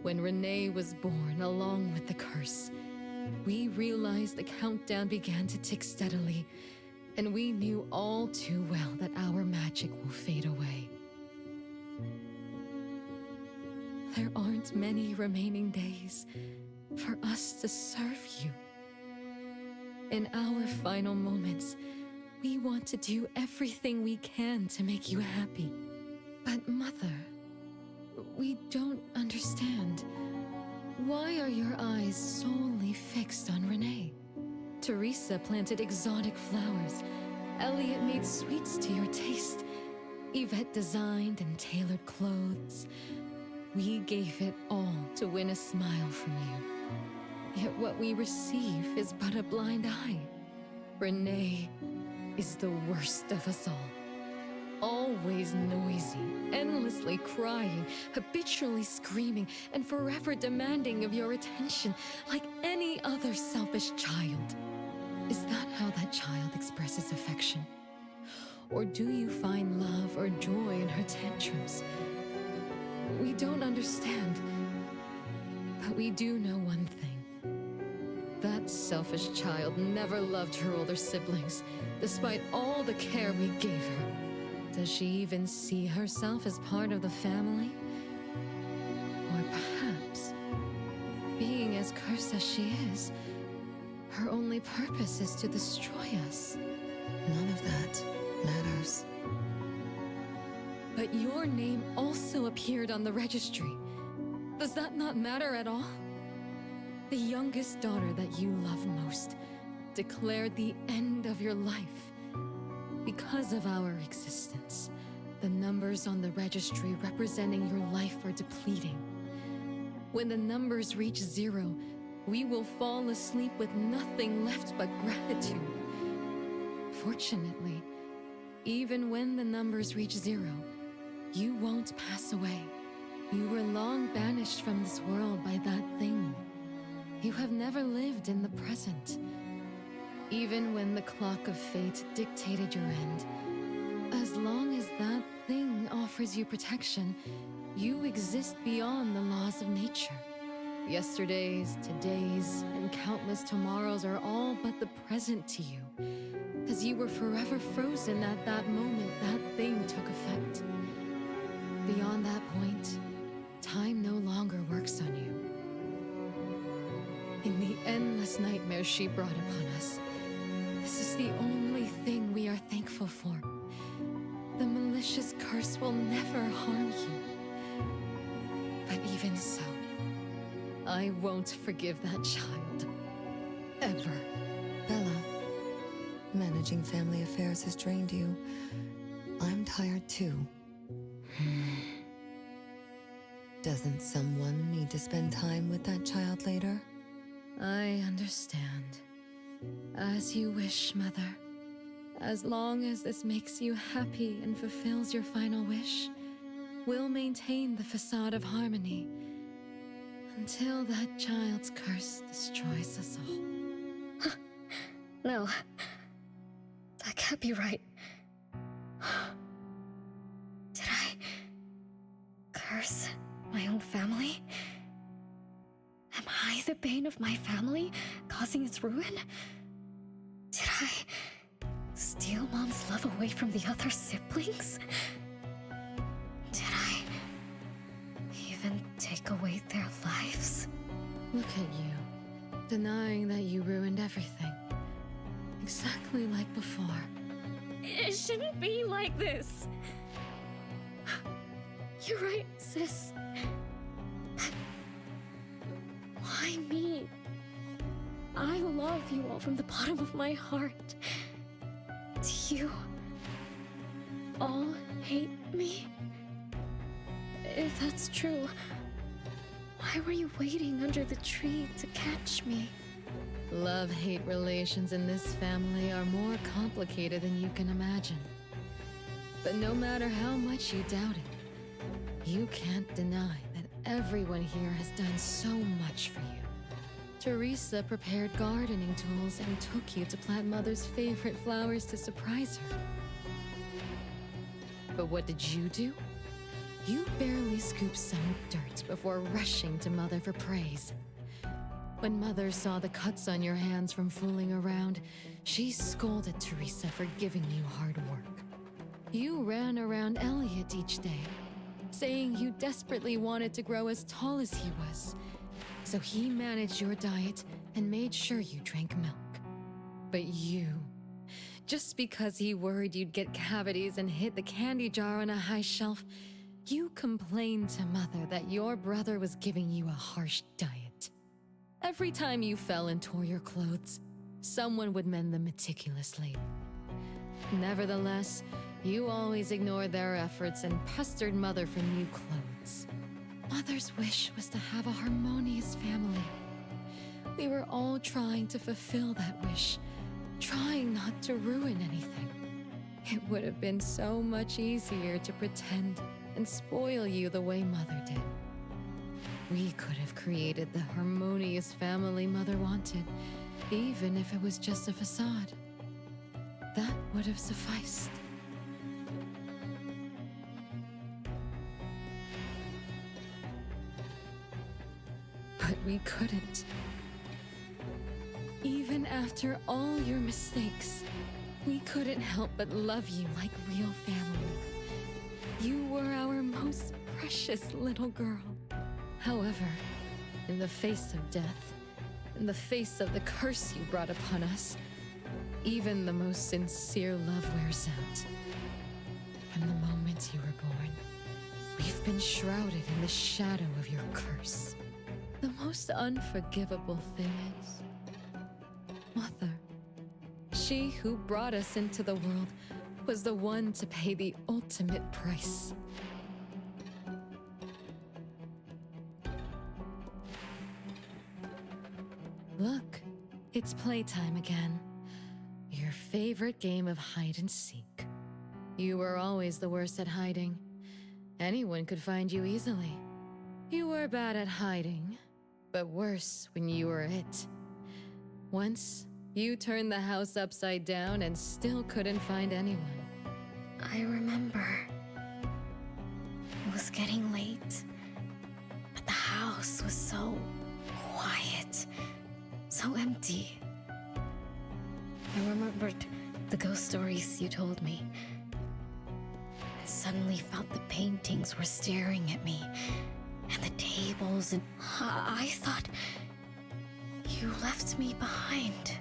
Speaker 12: When Renee was born along with the curse, we realized the countdown began to tick steadily, and we knew all too well that our magic will fade away. There aren't many remaining days for us to serve you. In our final moments, we want to do everything we can to make you happy. But Mother, we don't understand. Why are your eyes solely fixed on Renee? Teresa planted exotic flowers. Elliot made sweets to your taste. Yvette designed and tailored clothes. We gave it all to win a smile from you. Yet what we receive is but a blind eye. Renee is the worst of us all. Always noisy, endlessly crying, habitually screaming, and forever demanding of your attention like any other selfish child. Is that how that child expresses affection? Or do you find love or joy in her tantrums? We don't understand, but we do know one thing. That selfish child never loved her older siblings, despite all the care we gave her. Does she even see herself as part of the family? Or perhaps, being as cursed as she is, her only purpose is to destroy us.
Speaker 13: None of that matters.
Speaker 12: But your name also appeared on the registry. Does that not matter at all? The youngest daughter that you love most declared the end of your life. Because of our existence, the numbers on the registry representing your life are depleting. When the numbers reach 0, we will fall asleep with nothing left but gratitude. Fortunately, even when the numbers reach 0, you won't pass away. You were long banished from this world by that thing. You have never lived in the present. Even when the clock of fate dictated your end, as long as that thing offers you protection, you exist beyond the laws of nature. Yesterdays, todays, and countless tomorrows are all but the present to you, as you were forever frozen at that moment that thing took effect. Beyond that point, time no longer works on you. In the endless nightmares she brought upon us, this is the only thing we are thankful for. The malicious curse will never harm you. But even so, I won't forgive that child. Ever.
Speaker 13: Bella, managing family affairs has drained you. I'm tired too. Doesn't someone need to spend time with that child later?
Speaker 12: I understand. As you wish, Mother. As long as this makes you happy and fulfills your final wish, we'll maintain the facade of harmony until that child's curse destroys us all.
Speaker 2: No. That can't be right. Did I curse my own family? Am I the bane of my family, causing its ruin? Did I steal Mom's love away from the other siblings? Did I even take away their lives?
Speaker 12: Look at you, denying that you ruined everything. Exactly like before.
Speaker 2: It shouldn't be like this. You're right, sis. But why me? I love you all from the bottom of my heart. Do you all hate me? If that's true, why were you waiting under the tree to catch me?
Speaker 11: Love-hate relations in this family are more complicated than you can imagine. But no matter how much you doubt it, you can't deny that everyone here has done so much for you. Teresa prepared gardening tools and took you to plant Mother's favorite flowers to surprise her. But what did you do? You barely scooped some dirt before rushing to Mother for praise. When Mother saw the cuts on your hands from fooling around, she scolded Teresa for giving you hard work. You ran around Elliot each day, saying you desperately wanted to grow as tall as he was. So he managed your diet and made sure you drank milk. But you, just because he worried you'd get cavities and hid the candy jar on a high shelf, you complained to Mother that your brother was giving you a harsh diet. Every time you fell and tore your clothes, someone would mend them meticulously. Nevertheless, you always ignored their efforts and pestered Mother for new clothes. Mother's wish was to have a harmonious family. We were all trying to fulfill that wish, trying not to ruin anything. It would have been so much easier to pretend and spoil you the way Mother did. We could have created the harmonious family Mother wanted, even if it was just a facade. That would have sufficed. But we couldn't. Even after all your mistakes, we couldn't help but love you like real family. You were our most precious little girl. However, in the face of death, in the face of the curse you brought upon us, even the most sincere love wears out. From the moment you were born, we've been shrouded in the shadow of your curse. The most unforgivable thing is, Mother, she who brought us into the world, was the one to pay the ultimate price. Look, it's playtime again. Your favorite game of hide and seek. You were always the worst at hiding. Anyone could find you easily. You were bad at hiding, but worse when you were it. Once, you turned the house upside down and still couldn't find anyone.
Speaker 2: I remember. It was getting late, but the house was so quiet, so empty. I remembered the ghost stories you told me. I suddenly felt the paintings were staring at me, and the tables, and I thought you left me behind.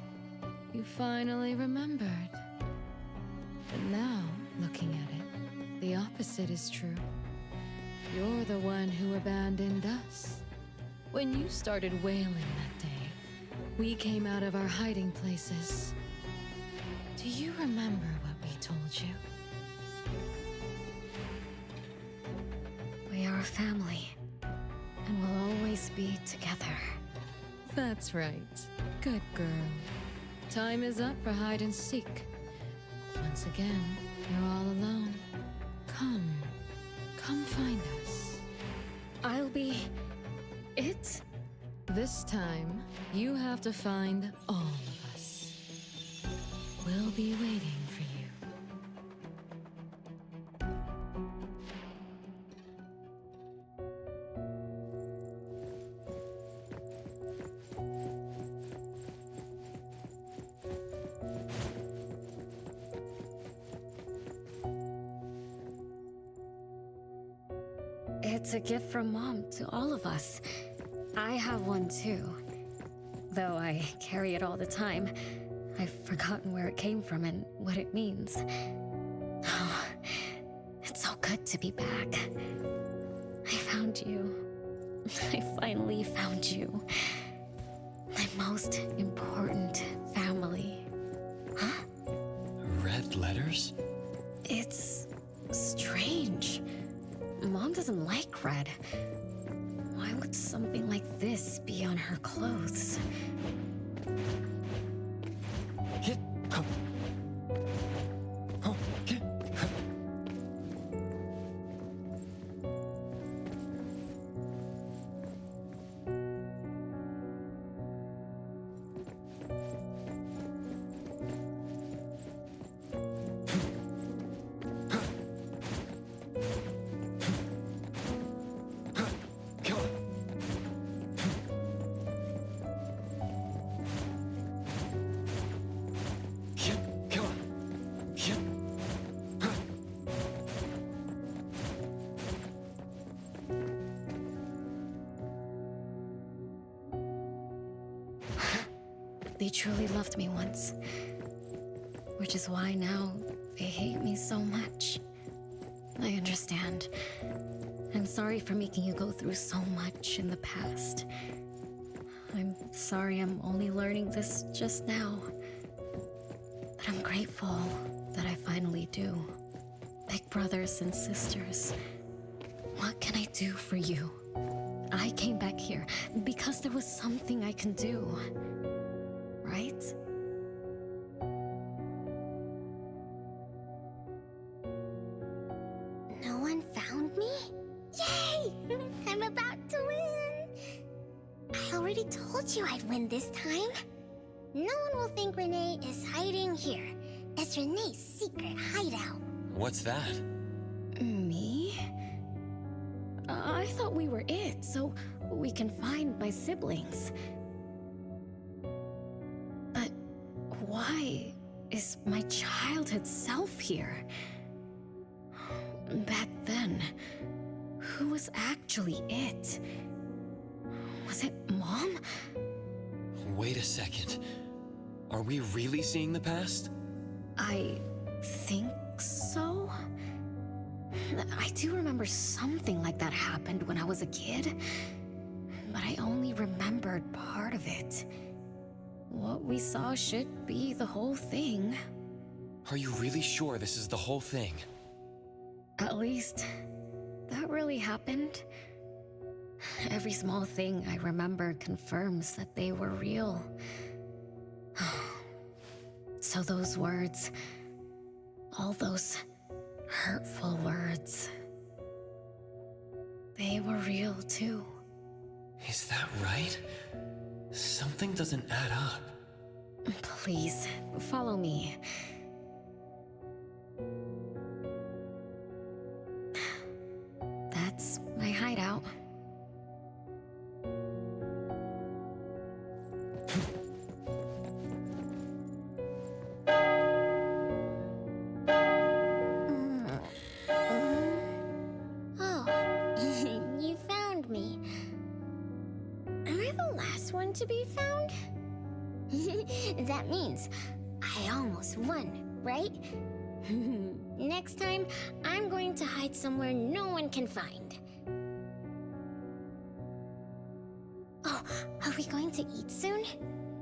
Speaker 11: You finally remembered. But now, looking at it, the opposite is true. You're the one who abandoned us. When you started wailing that day, we came out of our hiding places. Do you remember what we told you?
Speaker 2: We are a family, and we'll always be together.
Speaker 11: That's right. Good girl. Time is up for hide and seek. Once again, you're all alone. Come find us.
Speaker 2: I'll be it?
Speaker 11: This time, you have to find all of us. We'll be waiting for you.
Speaker 2: It's a gift from Mom to all of us. I have one too. Though I carry it all the time, I've forgotten where it came from and what it means. Oh, it's so good to be back. I found you. I finally found you. I'm most important family. Huh?
Speaker 3: Red letters?
Speaker 2: It's strange. Mom doesn't like red. Why would something like this be on her clothes? They truly loved me once. Which is why now they hate me so much. I understand. I'm sorry for making you go through so much in the past. I'm sorry I'm only learning this just now. But I'm grateful that I finally do. Big brothers and sisters. What can I do for you? I came back here because there was something I can do. Right?
Speaker 1: No one found me? Yay! I'm about to win! I already told you I'd win this time. No one will think Renee is hiding here. It's Renee's secret hideout.
Speaker 3: What's that?
Speaker 2: Me? I thought we were it, so we can find my siblings. But why is my childhood self here? Back then, who was actually it? Was it Mom?
Speaker 3: Wait a second. Are we really seeing the past?
Speaker 2: I think so. I do remember something like that happened when I was a kid, but I only remembered part of it. What we saw should be the whole thing.
Speaker 3: Are you really sure this is the whole thing?
Speaker 2: At least, that really happened. Every small thing I remember confirms that they were real. So those words, all those hurtful words, they were real too.
Speaker 3: Is that right? Something doesn't add up.
Speaker 2: Please, follow me. That's my hideout.
Speaker 1: Oh, you found me. Am I the last one to be found? That means I almost won, right? Next time, I'm going to hide somewhere no one can find. Oh, are we going to eat soon?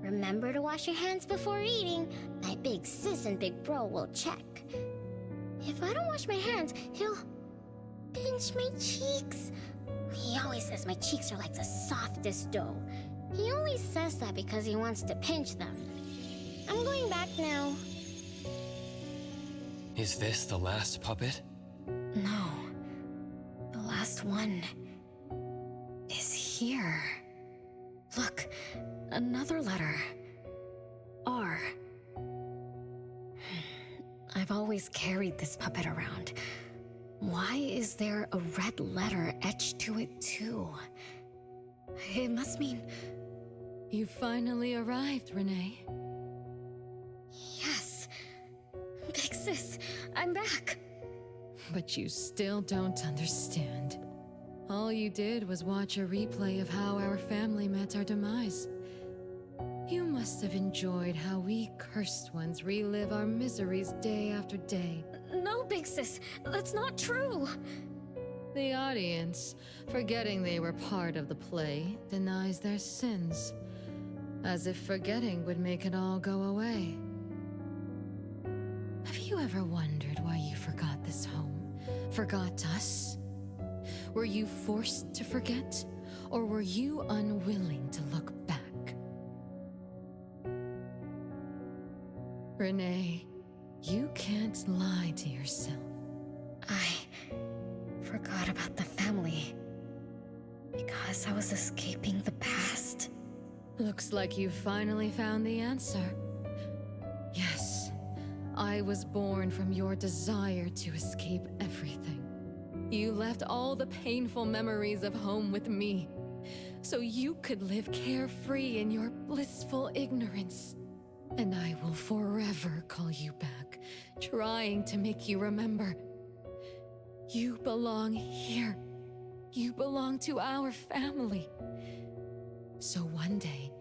Speaker 1: Remember to wash your hands before eating. My big sis and big bro will check. If I don't wash my hands, he'll pinch my cheeks. He always says my cheeks are like the softest dough. He only says that because he wants to pinch them. I'm going back now.
Speaker 3: Is this the last puppet?
Speaker 2: No. The last one is here. Look, another letter. R. I've always carried this puppet around. Why is there a red letter etched to it too? It must mean...
Speaker 11: You finally arrived, Renee.
Speaker 2: Yes. Big sis, I'm back.
Speaker 11: But you still don't understand. All you did was watch a replay of how our family met our demise. You must have enjoyed how we cursed ones relive our miseries day after day.
Speaker 2: No, Big Sis, that's not true.
Speaker 11: The audience, forgetting they were part of the play, denies their sins. As if forgetting would make it all go away. Have you ever wondered why you forgot this home? Forgot us? Were you forced to forget? Or were you unwilling to look back? Renee, you can't lie to yourself.
Speaker 2: I forgot about the family because I was escaping the past.
Speaker 11: Looks like you finally found the answer. Yes, I was born from your desire to escape everything. You left all the painful memories of home with me, so you could live carefree in your blissful ignorance. And I will forever call you back, trying to make you remember. You belong here. You belong to our family. So one day,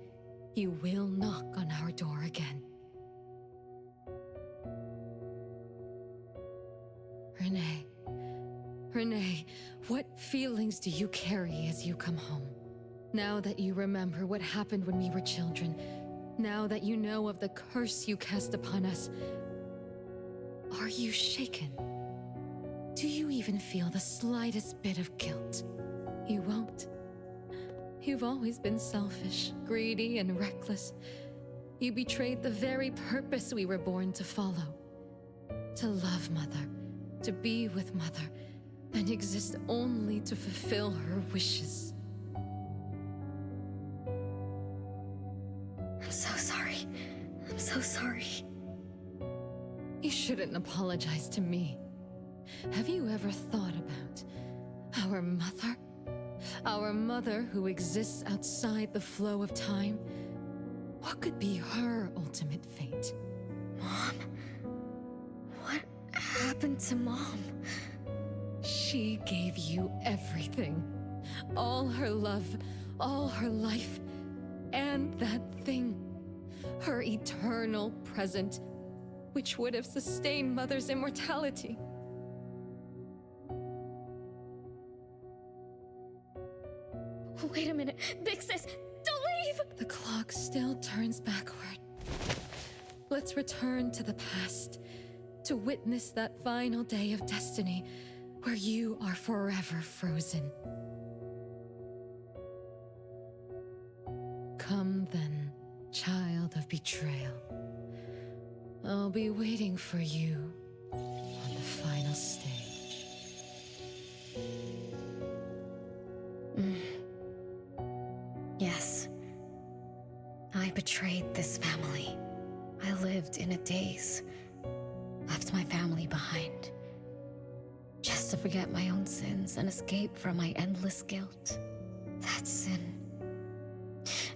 Speaker 11: you will knock on our door again. Renee, what feelings do you carry as you come home? Now that you remember what happened when we were children, now that you know of the curse you cast upon us, are you shaken? Do you even feel the slightest bit of guilt? You won't. You've always been selfish, greedy, and reckless. You betrayed the very purpose we were born to follow. To love Mother, to be with Mother, and exist only to fulfill her wishes.
Speaker 2: I'm so sorry. I'm so sorry.
Speaker 11: You shouldn't apologize to me. Have you ever thought about our mother? Our mother who exists outside the flow of time? What could be her ultimate fate?
Speaker 2: Mom? What happened to Mom?
Speaker 11: She gave you everything. All her love, all her life, and that thing. Her eternal present, which would have sustained Mother's immortality.
Speaker 2: Wait a minute. Big Sis, don't leave!
Speaker 11: The clock still turns backward. Let's return to the past, to witness that final day of destiny where you are forever frozen. Come then, child of betrayal. I'll be waiting for you on the final stage.
Speaker 2: Yes. I betrayed this family. I lived in a daze. Left my family behind. Just to forget my own sins and escape from my endless guilt. That sin.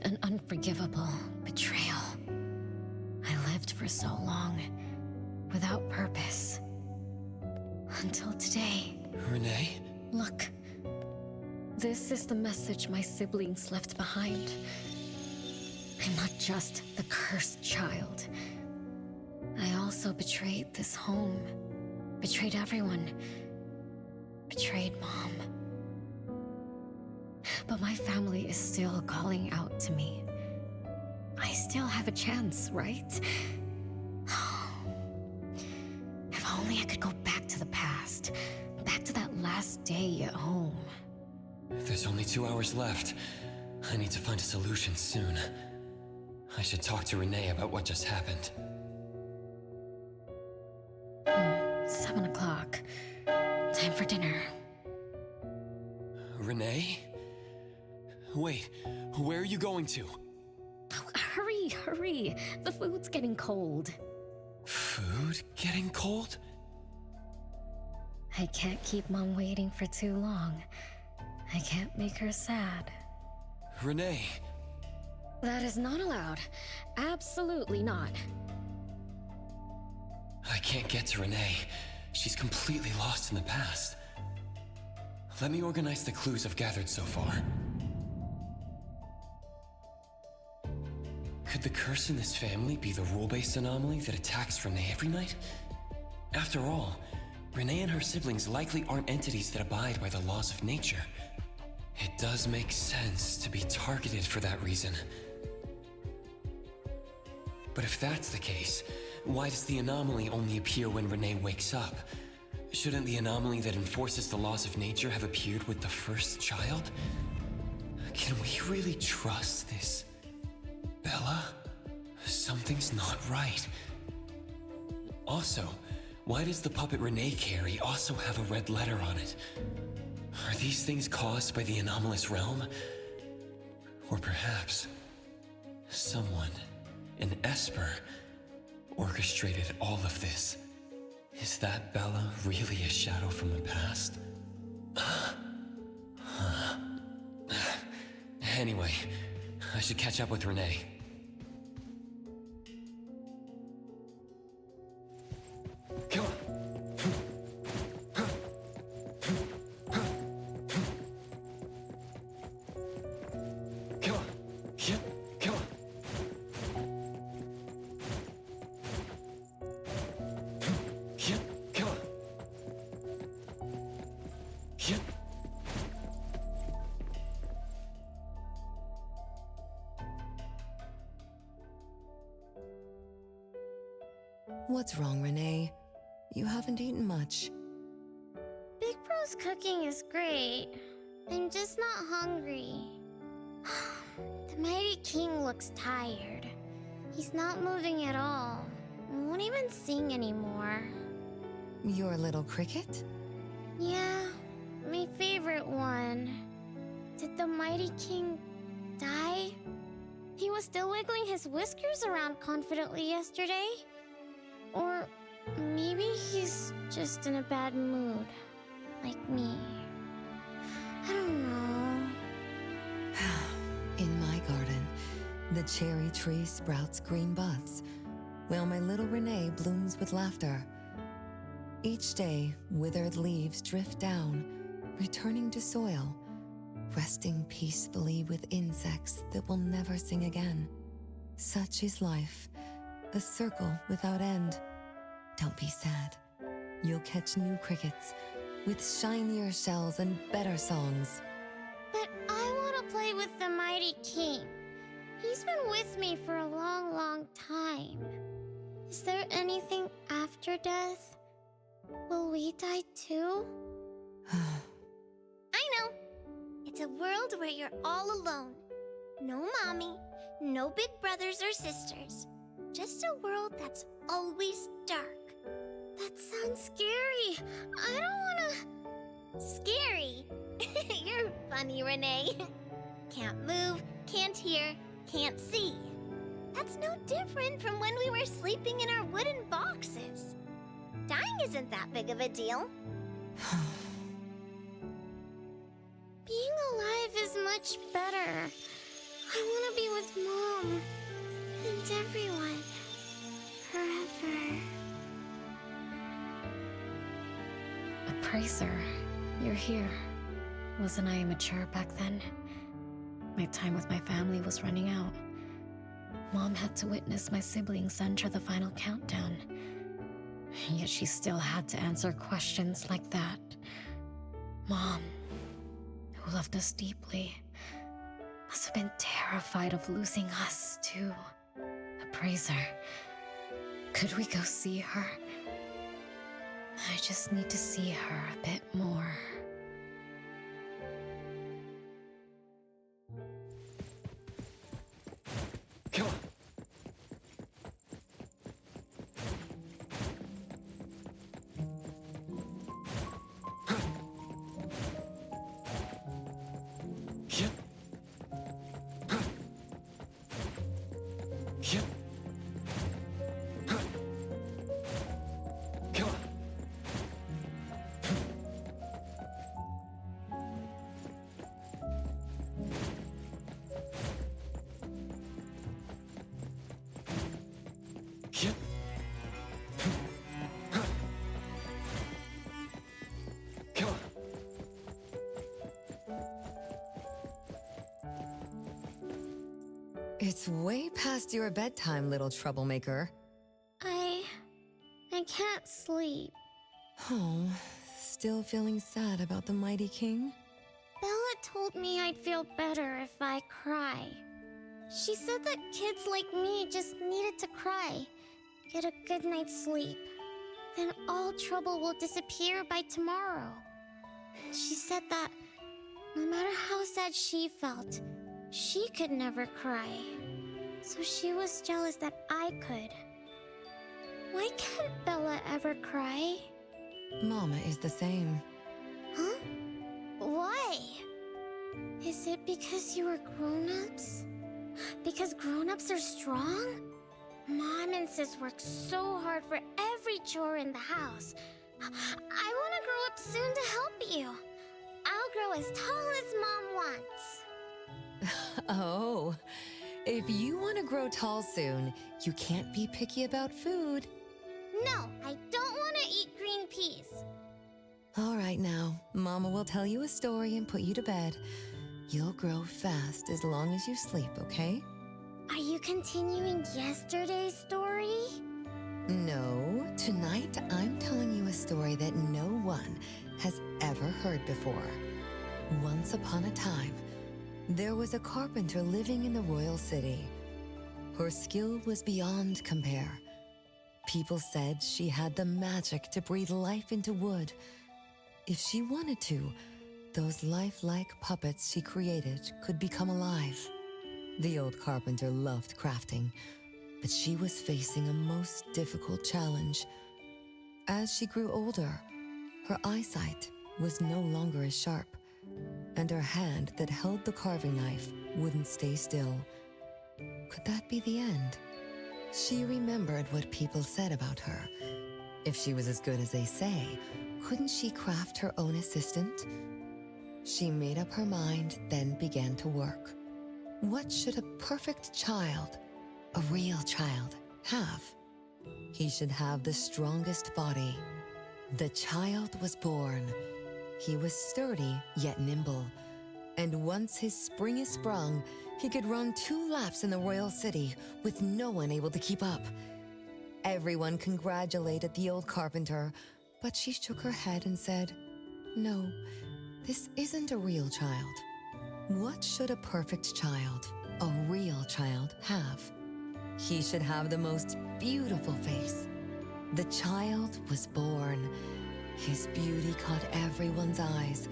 Speaker 2: An unforgivable betrayal. I lived for so long, without purpose. Until today.
Speaker 3: Renee?
Speaker 2: Look. This is the message my siblings left behind. I'm not just the cursed child. I also betrayed this home. Betrayed everyone. Betrayed Mom. But my family is still calling out to me. I still have a chance, right? If only I could go back to the past. Back to that last day at home.
Speaker 3: There's only 2 hours left. I need to find a solution soon. I should talk to Renee about what just happened.
Speaker 2: 7 o'clock. Time for dinner.
Speaker 3: Renee? Wait, where are you going to?
Speaker 2: Oh, hurry. The food's getting cold.
Speaker 3: Food getting cold?
Speaker 2: I can't keep Mom waiting for too long. I can't make her sad.
Speaker 3: Renee!
Speaker 2: That is not allowed. Absolutely not.
Speaker 3: I can't get to Renee. She's completely lost in the past. Let me organize the clues I've gathered so far. Could the curse in this family be the rule-based anomaly that attacks Renee every night? After all, Renee and her siblings likely aren't entities that abide by the laws of nature. It does make sense to be targeted for that reason. But if that's the case, why does the anomaly only appear when Renee wakes up? Shouldn't the anomaly that enforces the laws of nature have appeared with the first child? Can we really trust this Bella? Something's not right. Also, why does the puppet Renee carry also have a red letter on it? Are these things caused by the anomalous realm? Or perhaps someone, an Esper, orchestrated all of this? Is that Bella really a shadow from the past? Anyway, I should catch up with Renee. Come on. Come on. Yep. Come on. Yep. Come on. Yep.
Speaker 13: What's wrong, Renee? You haven't eaten much.
Speaker 14: Big Bro's cooking is great. I'm just not hungry. The Mighty King looks tired. He's not moving at all. Won't even sing anymore.
Speaker 13: Your little cricket?
Speaker 14: Yeah, my favorite one. Did the Mighty King die? He was still wiggling his whiskers around confidently yesterday. Or maybe he's just in a bad mood, like me. I don't know.
Speaker 13: In my garden, the cherry tree sprouts green buds, while my little Renee blooms with laughter. Each day, withered leaves drift down, returning to soil, resting peacefully with insects that will never sing again. Such is life, a circle without end. Don't be sad. You'll catch new crickets with shinier shells and better songs.
Speaker 14: But I want to play with the Mighty King. He's been with me for a long, long time. Is there anything after death? Will we die too?
Speaker 1: I know. It's a world where you're all alone. No mommy, no big brothers or sisters. Just a world that's always dark.
Speaker 14: That sounds scary. I don't wanna...
Speaker 1: Scary? You're funny, Renee. Can't move, can't hear, can't see. That's no different from when we were sleeping in our wooden boxes. Dying isn't that big of a deal.
Speaker 14: Being alive is much better. I want to be with Mom and everyone forever.
Speaker 2: Appraiser, you're here. Wasn't I immature back then? My time with my family was running out. Mom had to witness my siblings enter the final countdown. Yet she still had to answer questions like that. Mom, who loved us deeply, must have been terrified of losing us, too. Appraiser, could we go see her? I just need to see her a bit more.
Speaker 3: Come on. Yep. Yep. Come on. Yep. Come on.
Speaker 13: It's way past your bedtime, little troublemaker.
Speaker 14: I can't sleep.
Speaker 13: Oh, still feeling sad about the Mighty King?
Speaker 14: Bella told me I'd feel better if I cry. She said that kids like me just needed to cry, get a good night's sleep. Then all trouble will disappear by tomorrow. She said that no matter how sad she felt, she could never cry. So she was jealous that I could. Why can't Bella ever cry?
Speaker 13: Mama is the same.
Speaker 14: Huh? Why? Is it because you were grown-ups? Because grown-ups are strong? Mom and Sis work so hard for every chore in the house. I want to grow up soon to help you. I'll grow as tall as Mom wants.
Speaker 13: Oh, if you want to grow tall soon, you can't be picky about food.
Speaker 14: No, I don't want to eat green peas.
Speaker 13: All right now, Mama will tell you a story and put you to bed. You'll grow fast as long as you sleep, okay?
Speaker 14: Are you continuing yesterday's story?
Speaker 13: No, tonight I'm telling you a story that no one has ever heard before. Once upon a time, there was a carpenter living in the royal city. Her skill was beyond compare. People said she had the magic to breathe life into wood. If she wanted to, those lifelike puppets she created could become alive. The old carpenter loved crafting, but she was facing a most difficult challenge. As she grew older, her eyesight was no longer as sharp, and her hand that held the carving knife wouldn't stay still. Could that be the end? She remembered what people said about her. If she was as good as they say, couldn't she craft her own assistant? She made up her mind, then began to work. What should a perfect child, a real child, have? He should have the strongest body. The child was born. He was sturdy yet nimble, and once his spring is sprung, he could run 2 laps in the royal city with no one able to keep up. Everyone congratulated the old carpenter, but she shook her head and said, "No, this isn't a real child." What should a perfect child, a real child, have? He should have the most beautiful face. The child was born. His beauty caught everyone's eyes.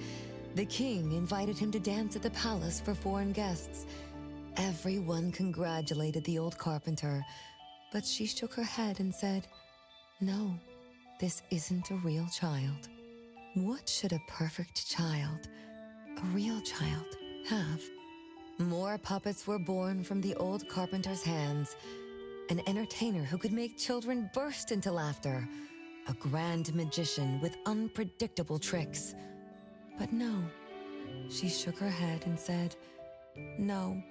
Speaker 13: The king invited him to dance at the palace for foreign guests. Everyone congratulated the old carpenter, but she shook her head and said, "No, this isn't a real child." What should a perfect child, a real child, have? More puppets were born from the old carpenter's hands. An entertainer who could make children burst into laughter. A grand magician with unpredictable tricks. But no, she shook her head and said, "No,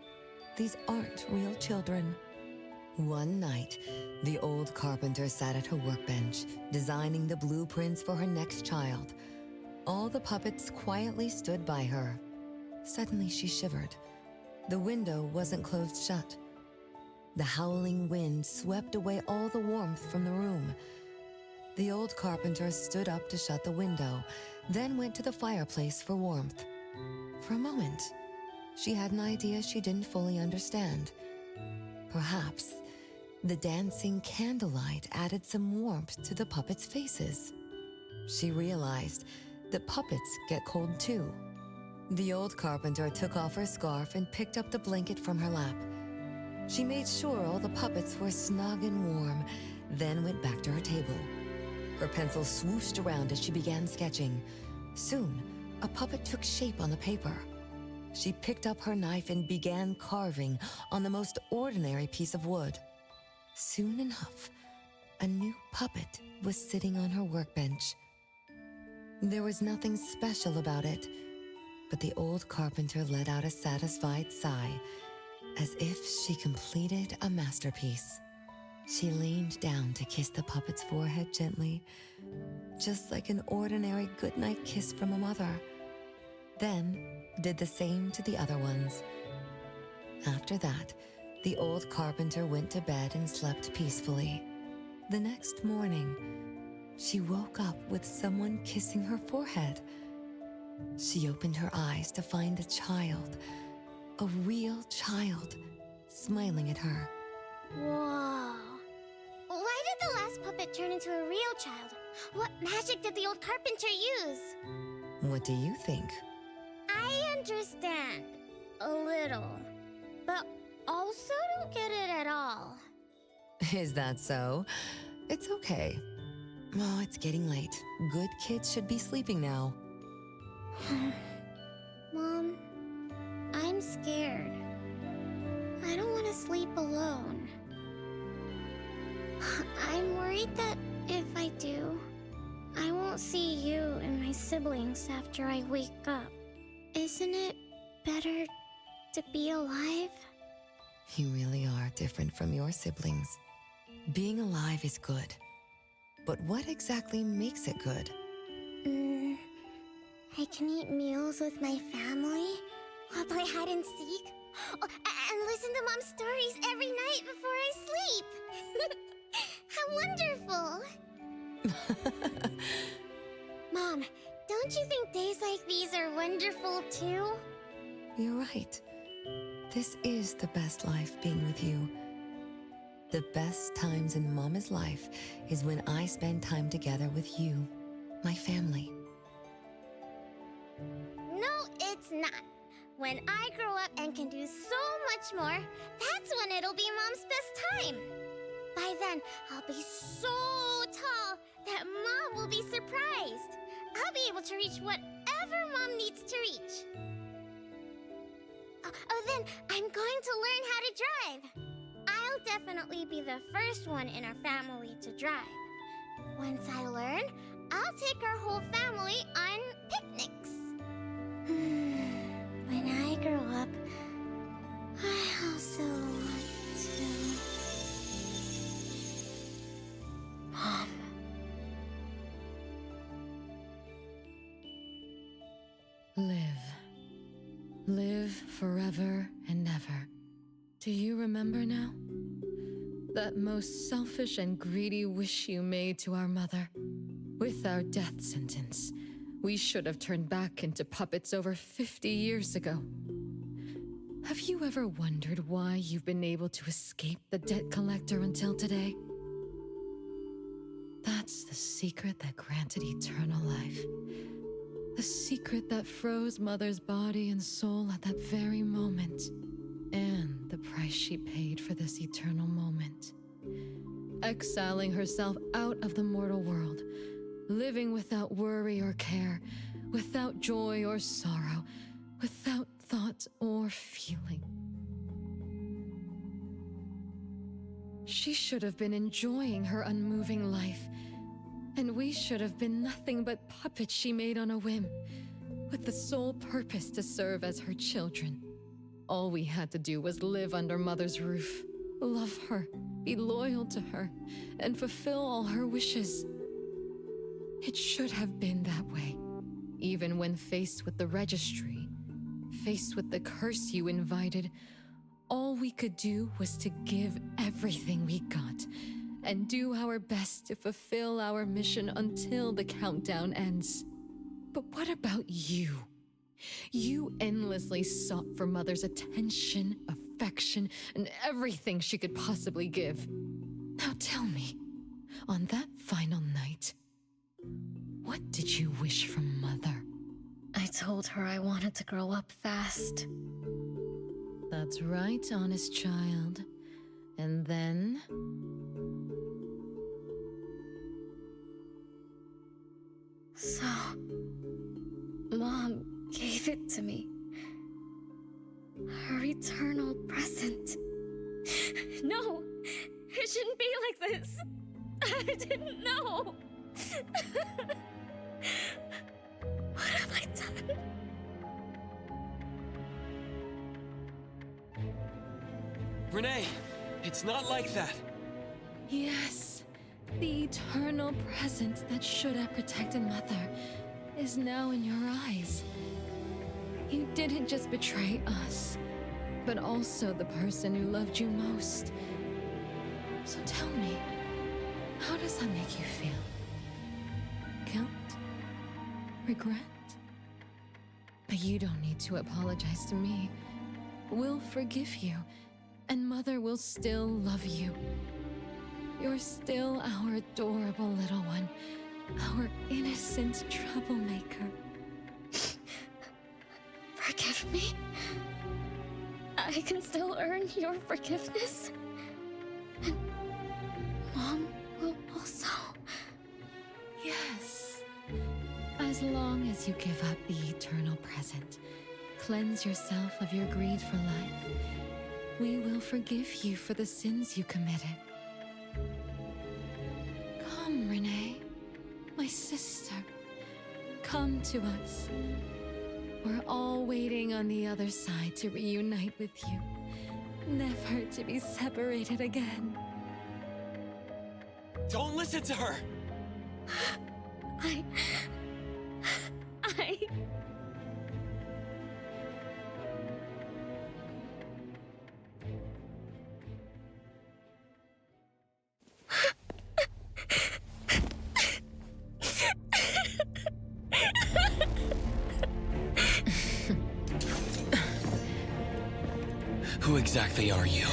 Speaker 13: these aren't real children." One night, the old carpenter sat at her workbench, designing the blueprints for her next child. All the puppets quietly stood by her. Suddenly she shivered. The window wasn't closed shut. The howling wind swept away all the warmth from the room. The old carpenter stood up to shut the window, then went to the fireplace for warmth. For a moment, she had an idea she didn't fully understand. Perhaps the dancing candlelight added some warmth to the puppets' faces. She realized that puppets get cold too. The old carpenter took off her scarf and picked up the blanket from her lap. She made sure all the puppets were snug and warm, then went back to her table. Her pencil swooshed around as she began sketching. Soon, a puppet took shape on the paper. She picked up her knife and began carving on the most ordinary piece of wood. Soon enough, a new puppet was sitting on her workbench. There was nothing special about it, but the old carpenter let out a satisfied sigh, as if she completed a masterpiece. She leaned down to kiss the puppet's forehead gently, just like an ordinary goodnight kiss from a mother. Then did the same to the other ones. After that, the old carpenter went to bed and slept peacefully. The next morning, she woke up with someone kissing her forehead. She opened her eyes to find a child, a real child, smiling at her.
Speaker 14: Whoa. Why did the last puppet turn into a real child? What magic did the old carpenter use?
Speaker 13: What do you think?
Speaker 14: I understand. A little. But also don't get it at all.
Speaker 13: Is that so? It's okay. Oh, it's getting late. Good kids should be sleeping now.
Speaker 14: Mom, I'm scared. I don't want to sleep alone. I'm worried that if I do, I won't see you and my siblings after I wake up. Isn't it better to be alive?
Speaker 13: You really are different from your siblings. Being alive is good. But what exactly makes it good?
Speaker 14: I can eat meals with my family, or play hide and seek, and listen to Mom's stories every night before I sleep. How wonderful! Mom, don't you think days like these are wonderful too?
Speaker 13: You're right. This is the best life being with you. The best times in Mama's life is when I spend time together with you, my family.
Speaker 14: No, it's not. When I grow up and can do so much more, that's when it'll be Mom's best time. By then, I'll be so tall that Mom will be surprised. I'll be able to reach whatever Mom needs to reach. Then I'm going to learn how to drive. I'll definitely be the first one in our family to drive. Once I learn, I'll take our whole family on picnics. When I grow up, I also want to... Mom.
Speaker 11: Live. Live forever and ever. Do you remember now? That most selfish and greedy wish you made to our mother. With our death sentence, we should have turned back into puppets over 50 years ago. Have you ever wondered why you've been able to escape the debt collector until today? That's the secret that granted eternal life. The secret that froze Mother's body and soul at that very moment. And the price she paid for this eternal moment. Exiling herself out of the mortal world, living without worry or care, without joy or sorrow, without thought or feeling. She should have been enjoying her unmoving life, and we should have been nothing but puppets she made on a whim, with the sole purpose to serve as her children. All we had to do was live under Mother's roof, love her, be loyal to her, and fulfill all her wishes. It should have been that way, even when faced with the registry, faced with the curse you invited. All we could do was to give everything we got, and do our best to fulfill our mission until the countdown ends. But what about you? You endlessly sought for Mother's attention, affection, and everything she could possibly give. Now tell me, on that final night, what did you wish from Mother?
Speaker 2: I told her I wanted to grow up fast.
Speaker 11: That's right, honest child. And then...
Speaker 2: So, Mom gave it to me. Her eternal present. No! It shouldn't be like this! I didn't know! What have I done?
Speaker 3: Renee, it's not like that.
Speaker 11: Yes, the eternal present that should have protected Mother is now in your eyes. You didn't just betray us, but also the person who loved you most. So tell me, how does that make you feel? Guilt? Regret? But you don't need to apologize to me. We'll forgive you, And Mother will still love you. You're still our adorable little one, our innocent troublemaker.
Speaker 2: Forgive me. I can still earn your forgiveness. And Mom will also.
Speaker 11: Yes. As long as you give up the eternal present, cleanse yourself of your greed for life, we will forgive you for the sins you committed. Come, Renee, my sister. Come to us. We're all waiting on the other side to reunite with you, never to be separated again.
Speaker 3: Don't listen to her!
Speaker 2: I...
Speaker 3: Who exactly are you?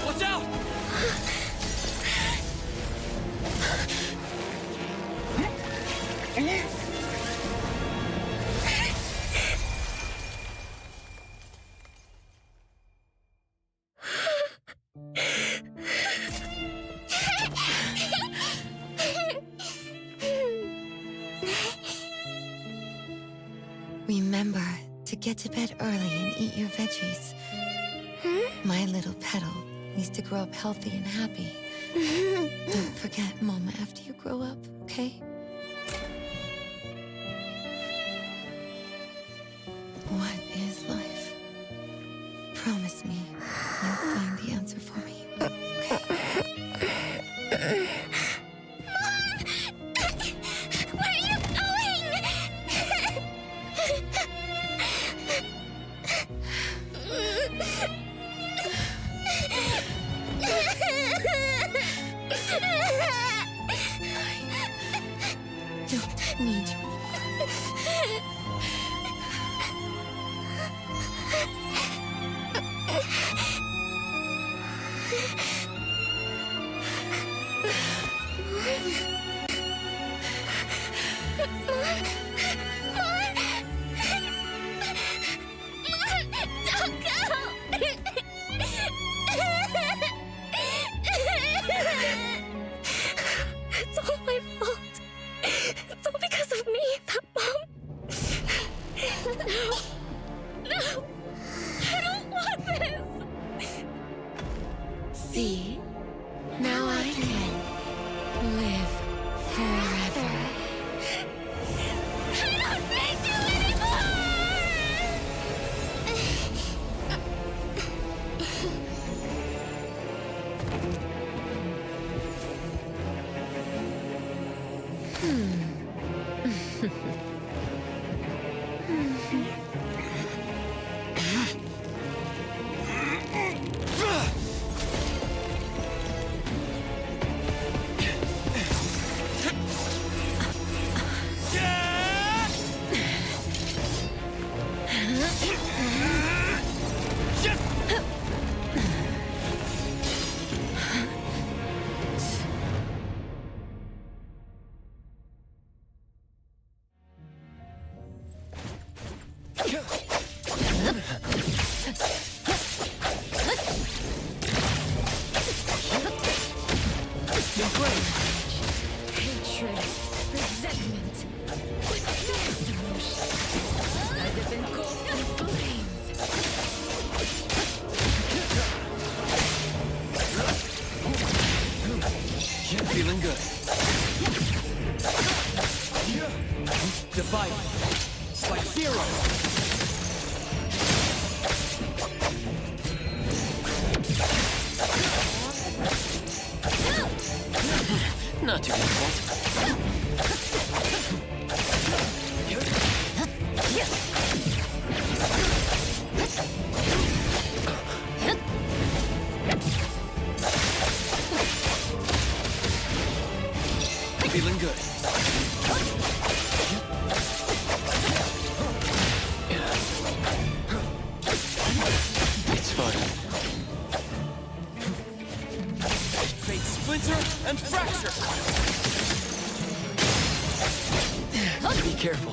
Speaker 3: Watch out!
Speaker 13: Remember to get to bed early and eat your veggies. My little petal needs to grow up healthy and happy. Don't forget Mama after you grow up, okay? What is life? Promise me you'll find the answer for me, okay?
Speaker 14: Where are you going?
Speaker 13: Don't need you.
Speaker 14: Don't go!
Speaker 2: It's all my fault. It's all because of me that Mom... No! I don't want this!
Speaker 13: See? Now I can live forever.
Speaker 14: I don't need you anymore!
Speaker 11: Hatred, resentment, fierce emotion, as if engulfed in flames.
Speaker 3: Feeling good. Divide. Like heroes. Not too difficult. Splinter and fracture! Be careful.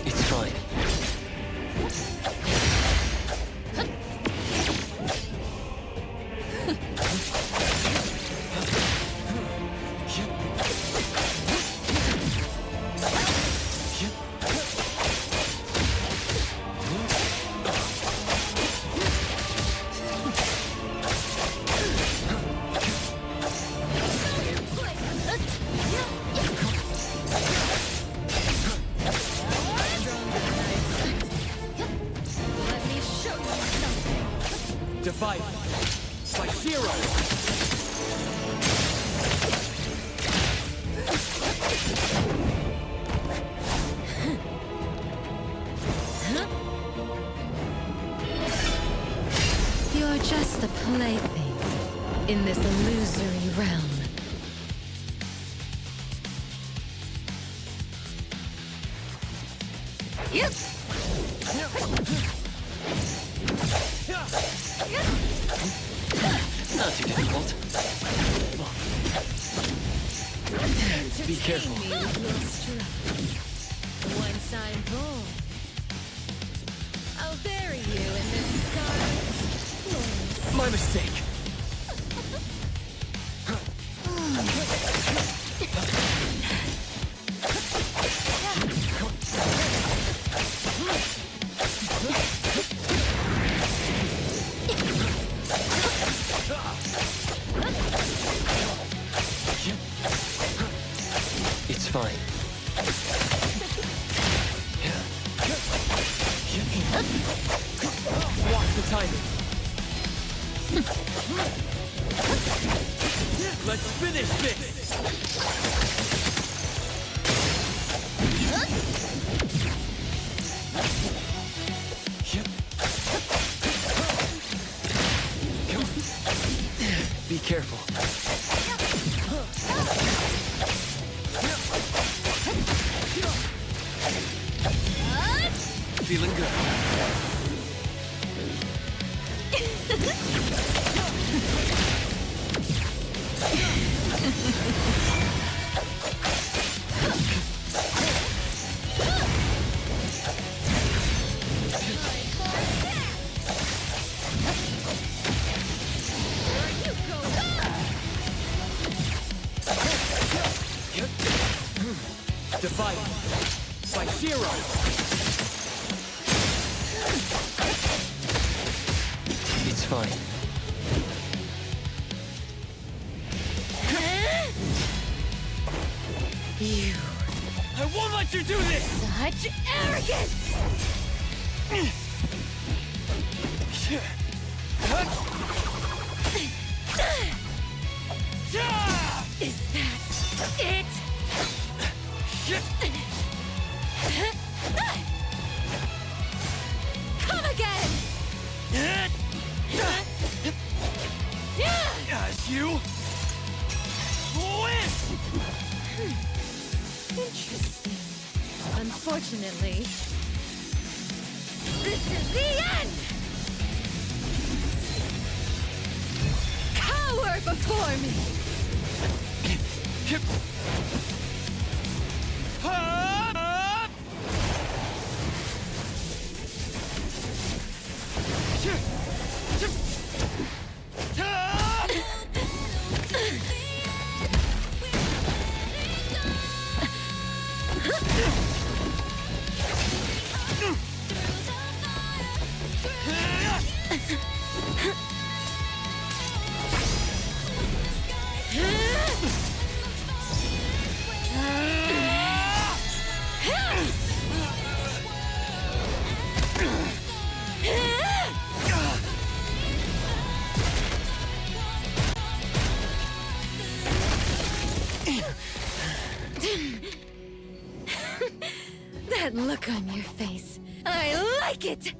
Speaker 3: It's fine.
Speaker 9: Let me show you something.
Speaker 3: Divide. Like zero.
Speaker 11: You're just a plaything in this illusory realm.
Speaker 9: Yep.
Speaker 3: Not too difficult. Be careful.
Speaker 11: Me with your struggles. Once I'm born, I'll bury you in this scarlet
Speaker 3: My mistake. It's fine. Watch the timing. Let's finish this! Be careful. Feeling good. Divide by zero. It's fine.
Speaker 11: You.
Speaker 3: I won't let you do this!
Speaker 11: Such arrogance! Is that it? Come again!
Speaker 3: As you win!
Speaker 11: Interesting. Unfortunately, this is the end! Cower before me! That look on your face. I like it!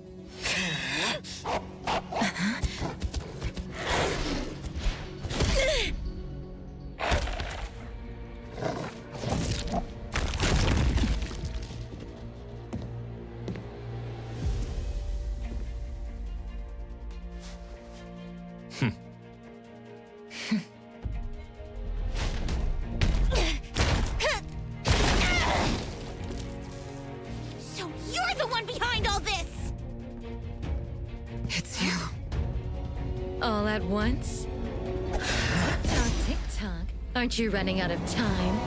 Speaker 1: You're the one behind all this!
Speaker 12: It's you.
Speaker 11: All at once? Tick-tock, tick-tock. Aren't you running out of time?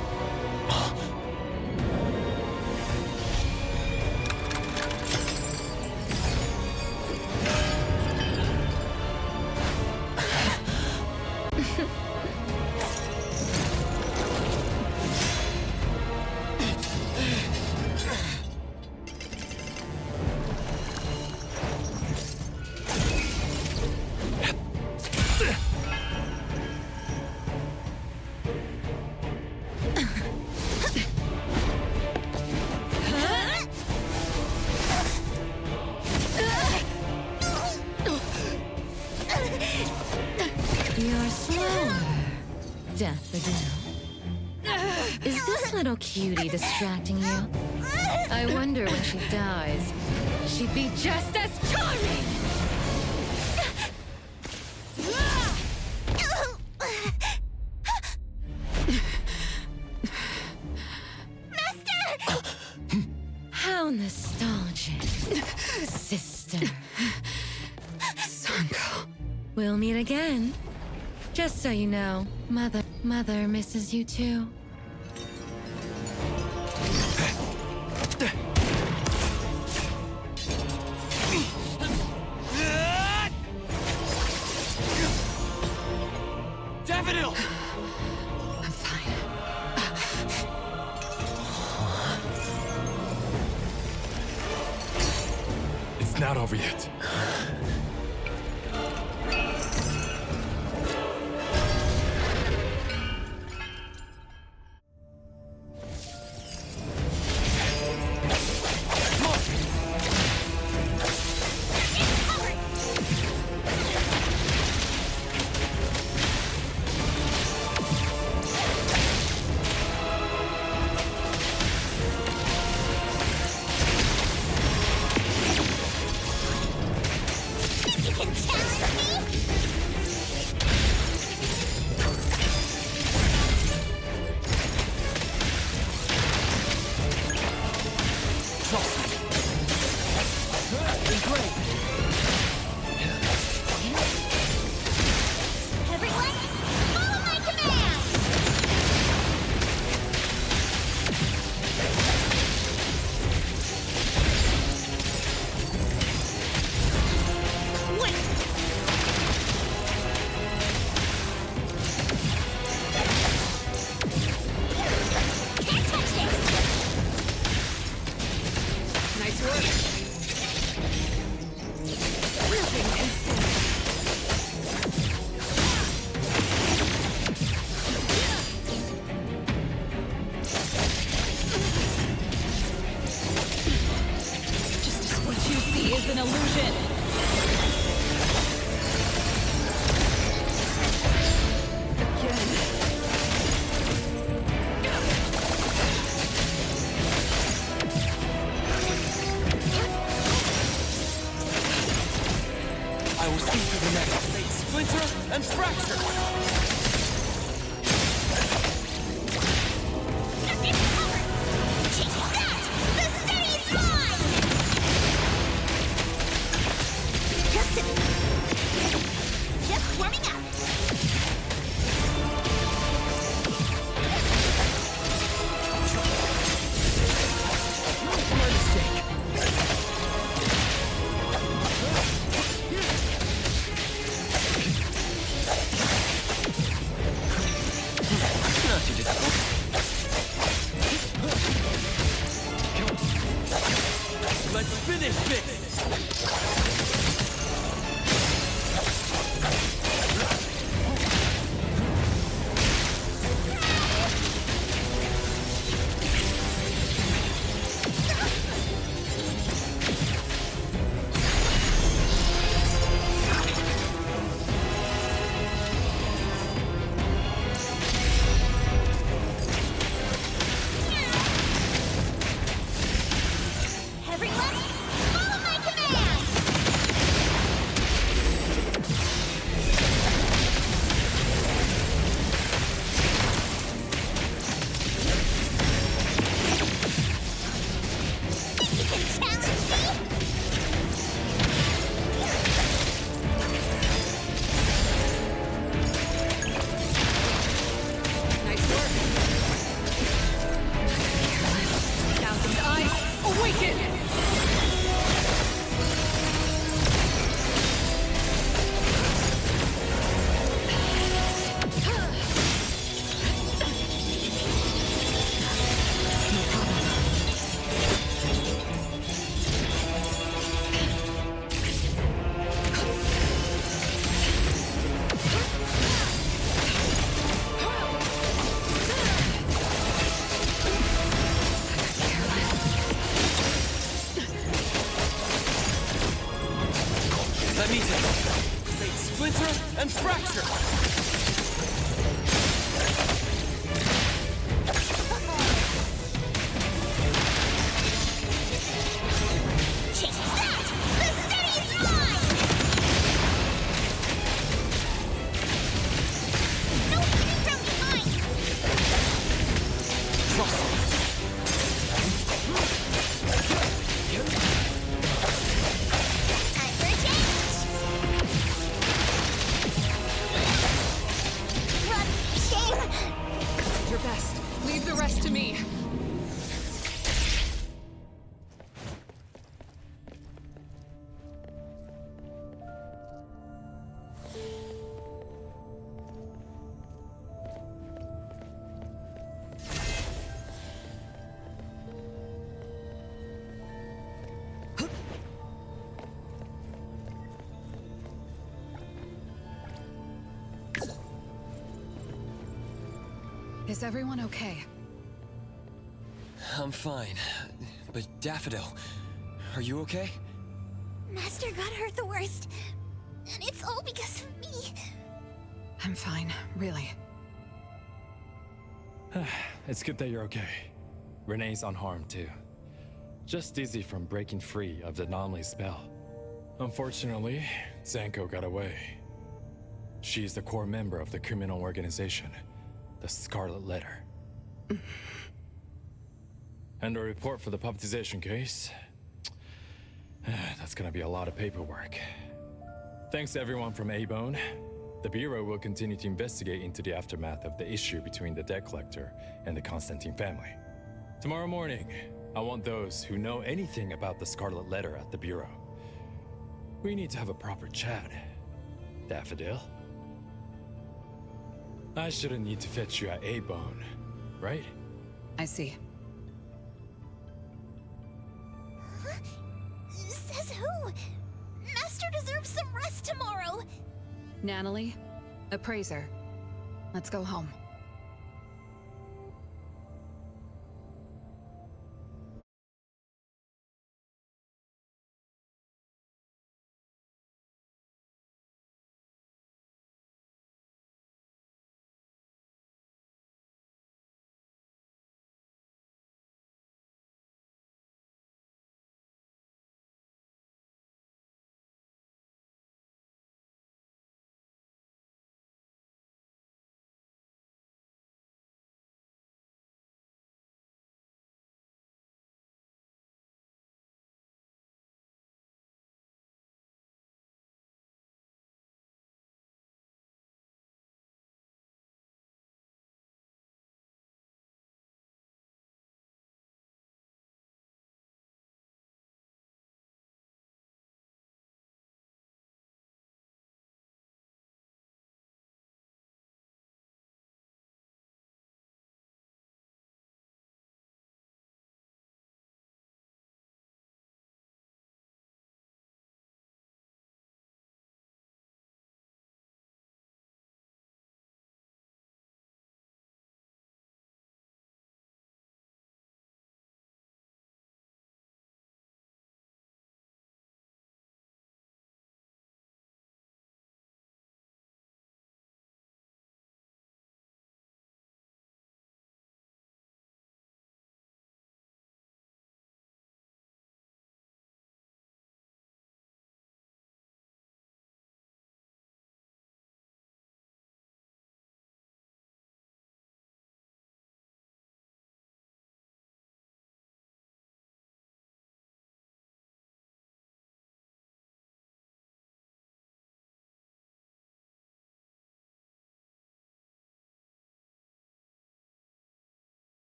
Speaker 11: You're slower, Daffodil. Is this little cutie distracting you? I wonder when she dies, she'd be just as charming! How nostalgic, sister.
Speaker 12: Sanko.
Speaker 11: We'll meet again. Just so you know, Mother misses you too.
Speaker 3: Daffodil!
Speaker 12: I'm fine.
Speaker 15: It's not over yet.
Speaker 6: An illusion.
Speaker 3: I will see through the next fate Splinter and Fracture! Let's finish this!
Speaker 1: Everyone, follow my command!
Speaker 3: Let me take it. Say splinter and fracture!
Speaker 1: Take that! The city's mine! No hiding from behind!
Speaker 3: Trust me.
Speaker 1: Time for a change! Run, shame!
Speaker 12: Your best. Leave the rest to me. Is everyone okay?
Speaker 3: I'm fine. But Daffodil, are you okay?
Speaker 1: Master got hurt the worst. And it's all because of me.
Speaker 12: I'm fine, really.
Speaker 15: It's good that you're okay. Renee's unharmed too. Just dizzy from breaking free of the anomaly spell. Unfortunately, Zanko got away. She's the core member of the criminal organization, the Scarlet Letter. And a report for the puppetization case. That's gonna be a lot of paperwork. Thanks to everyone from A-Bone. The Bureau will continue to investigate into the aftermath of the issue between the debt collector and the Constantine family. Tomorrow morning, I want those who know anything about the Scarlet Letter at the Bureau. We need to have a proper chat. Daffodil? I shouldn't need to fetch you at A-Bone, right?
Speaker 12: I see.
Speaker 1: Says who? Master deserves some rest tomorrow.
Speaker 12: Natalie, appraiser. Let's go home.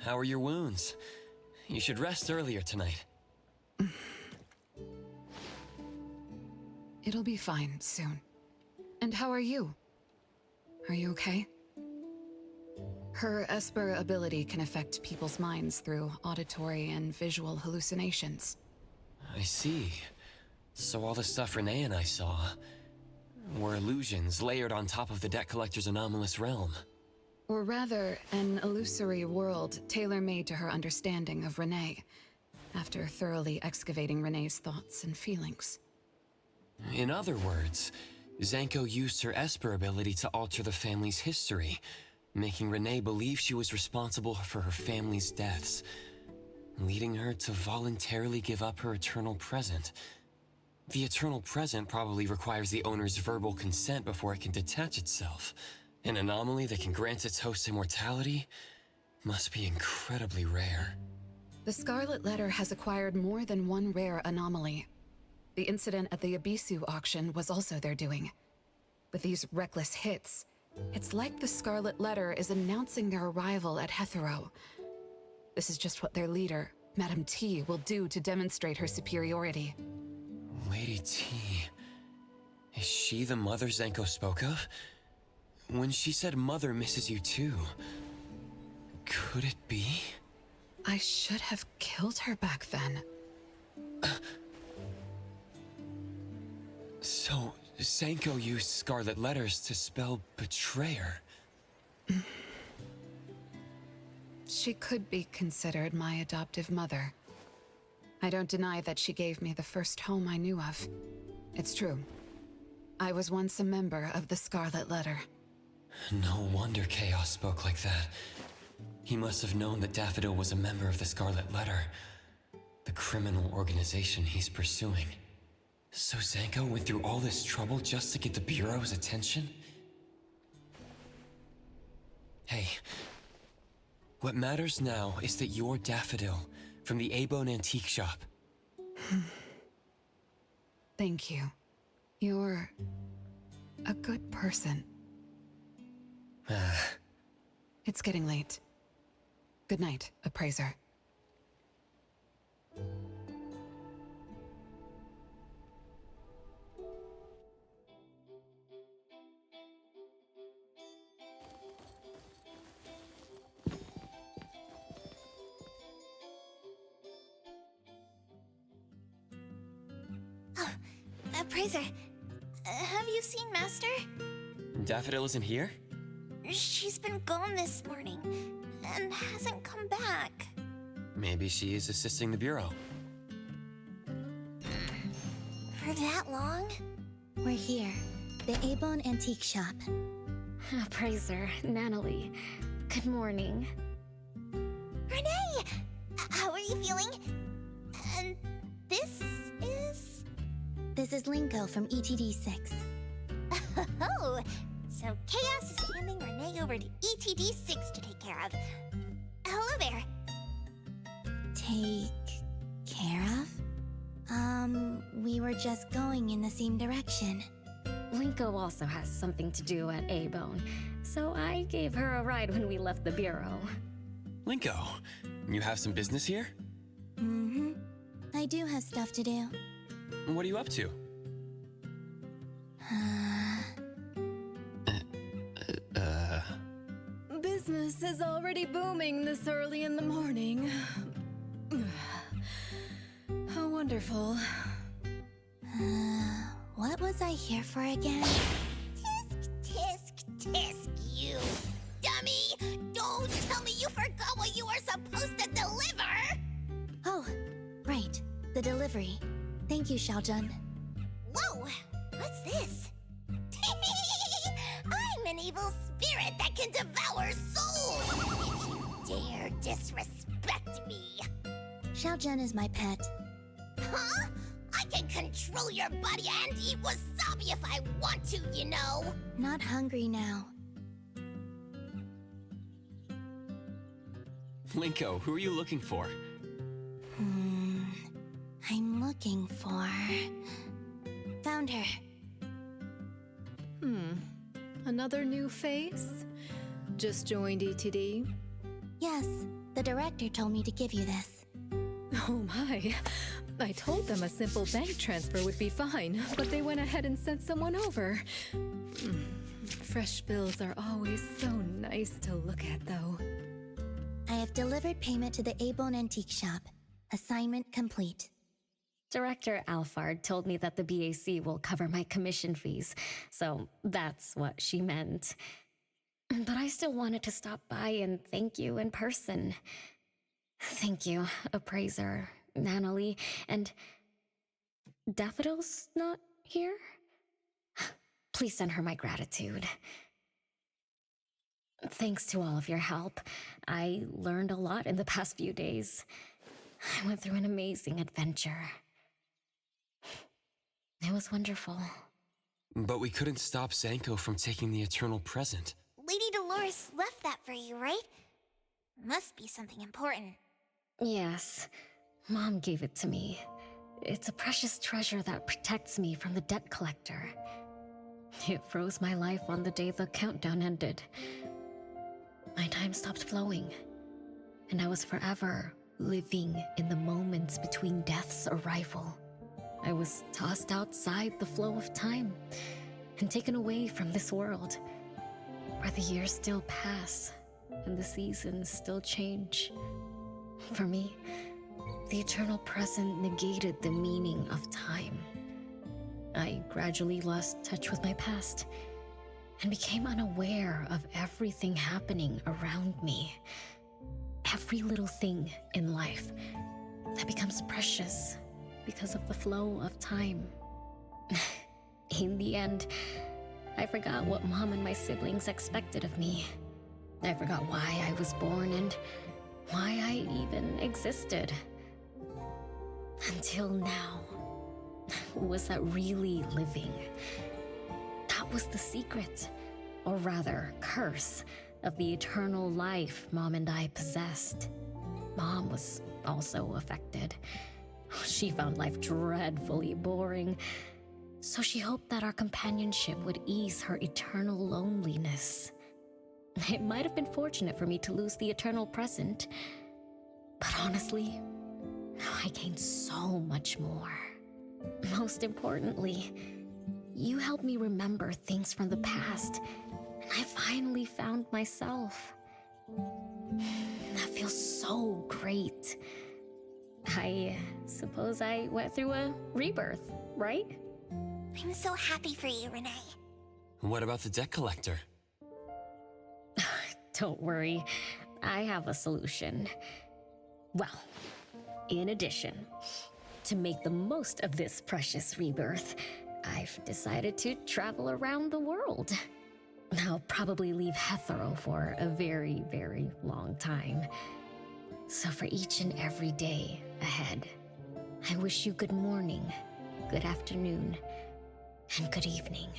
Speaker 3: how are your wounds? You should rest earlier tonight.
Speaker 12: It'll be fine soon. And how are you? Are you okay? Her Esper ability can affect people's minds through auditory and visual hallucinations.
Speaker 3: I see. So all the stuff Renee and I saw were illusions layered on top of the debt collector's anomalous realm.
Speaker 12: Or rather, an illusory world tailor-made to her understanding of Renee, after thoroughly excavating Renee's thoughts and feelings.
Speaker 3: In other words, Zanko used her Esper ability to alter the family's history, making Renee believe she was responsible for her family's deaths, leading her to voluntarily give up her eternal present. The eternal present probably requires the owner's verbal consent before it can detach itself. An anomaly that can grant its host immortality must be incredibly rare.
Speaker 12: The Scarlet Letter has acquired more than one rare anomaly. The incident at the Abisu auction was also their doing. With these reckless hits, it's like the Scarlet Letter is announcing their arrival at Hetero. This is just what their leader, Madame T, will do to demonstrate her superiority.
Speaker 3: Lady T... Is she the mother Zanko spoke of? When she said Mother misses you too, could it be?
Speaker 12: I should have killed her back then.
Speaker 3: So, Zanko used Scarlet Letters to spell betrayer.
Speaker 12: She could be considered my adoptive mother. I don't deny that she gave me the first home I knew of. It's true. I was once a member of the Scarlet Letter.
Speaker 3: No wonder Chaos spoke like that. He must have known that Daffodil was a member of the Scarlet Letter, the criminal organization he's pursuing. So Zanko went through all this trouble just to get the Bureau's attention? Hey, what matters now is that you're Daffodil from the A-Bone Antique Shop.
Speaker 12: Thank you. You're a good person. It's getting late. Good night, Appraiser.
Speaker 1: Appraiser, have you seen Master?
Speaker 3: Daffodil isn't here?
Speaker 1: She's been gone this morning, and hasn't come back.
Speaker 3: Maybe she is assisting the Bureau.
Speaker 1: For that long?
Speaker 16: We're here, the A-Bone Antique Shop.
Speaker 2: Appraiser, Natalie, good morning.
Speaker 1: Renee! How are you feeling? And this is?
Speaker 16: This is Linko from ETD-6.
Speaker 1: Oh, so Chaos is handing Renee over to ETD-6 to take care of. Hello there.
Speaker 16: Take care of? We were just going in the same direction.
Speaker 2: Linko also has something to do at A-Bone, so I gave her a ride when we left the Bureau.
Speaker 3: Linko, you have some business here?
Speaker 16: Mm-hmm. I do have stuff to do.
Speaker 3: What are you up to?
Speaker 11: Business is already booming this early in the morning. How wonderful.
Speaker 16: What was I here for again?
Speaker 1: Tisk, tisk, you dummy! Don't tell me you forgot what you were supposed to deliver!
Speaker 16: Oh, right. The delivery. Thank you, Xiaojun.
Speaker 1: Whoa! What's this? I'm an evil spirit that can devour souls! If you dare disrespect me!
Speaker 16: Xiaojun is my pet.
Speaker 1: Huh? I can control your body and eat wasabi if I want to, you know!
Speaker 16: Not hungry now.
Speaker 3: Linko, who are you looking for?
Speaker 16: I'm looking for... Found her.
Speaker 11: Another new face? Just joined ETD?
Speaker 16: Yes, The director told me to give you this.
Speaker 11: Oh my. I told them a simple bank transfer would be fine, but they went ahead and sent someone over. Fresh bills are always so nice to look at, though.
Speaker 16: I have delivered payment to the A-Bone Antique Shop. Assignment complete.
Speaker 2: Director Alphard told me that the BAC will cover my commission fees, so that's what she meant. But I still wanted to stop by and thank you in person. Thank you, Appraiser, Natalie, and... Daffodil's not here? Please send her my gratitude. Thanks to all of your help. I learned a lot in the past few days. I went through an amazing adventure. It was wonderful.
Speaker 3: But we couldn't stop Zanko from taking the Eternal Present.
Speaker 1: Lady Dolores left that for you, right? Must be something important.
Speaker 2: Yes. Mom gave it to me. It's a precious treasure that protects me from the debt collector. It froze my life on the day the countdown ended. My time stopped flowing, and I was forever living in the moments between death's arrival. I was tossed outside the flow of time and taken away from this world, where the years still pass and the seasons still change. For me, the eternal present negated the meaning of time. I gradually lost touch with my past and became unaware of everything happening around me. Every little thing in life that becomes precious because of the flow of time. In the end, I forgot what Mom and my siblings expected of me. I forgot why I was born and why I even existed. Until now. Was that really living? That was the secret, or rather, curse, of the eternal life Mom and I possessed. Mom was also affected. She found life dreadfully boring, so she hoped that our companionship would ease her eternal loneliness. It might have been fortunate for me to lose the eternal present, but honestly, I gained so much more. Most importantly, you helped me remember things from the past, and I finally found myself. That feels so great. I suppose I went through a rebirth, right?
Speaker 1: I'm so happy for you, Renee.
Speaker 3: What about the debt collector?
Speaker 2: Don't worry, I have a solution. Well, in addition, to make the most of this precious rebirth, I've decided to travel around the world. I'll probably leave Hethero for a very, very long time. So for each and every day ahead, I wish you good morning, good afternoon, and good evening.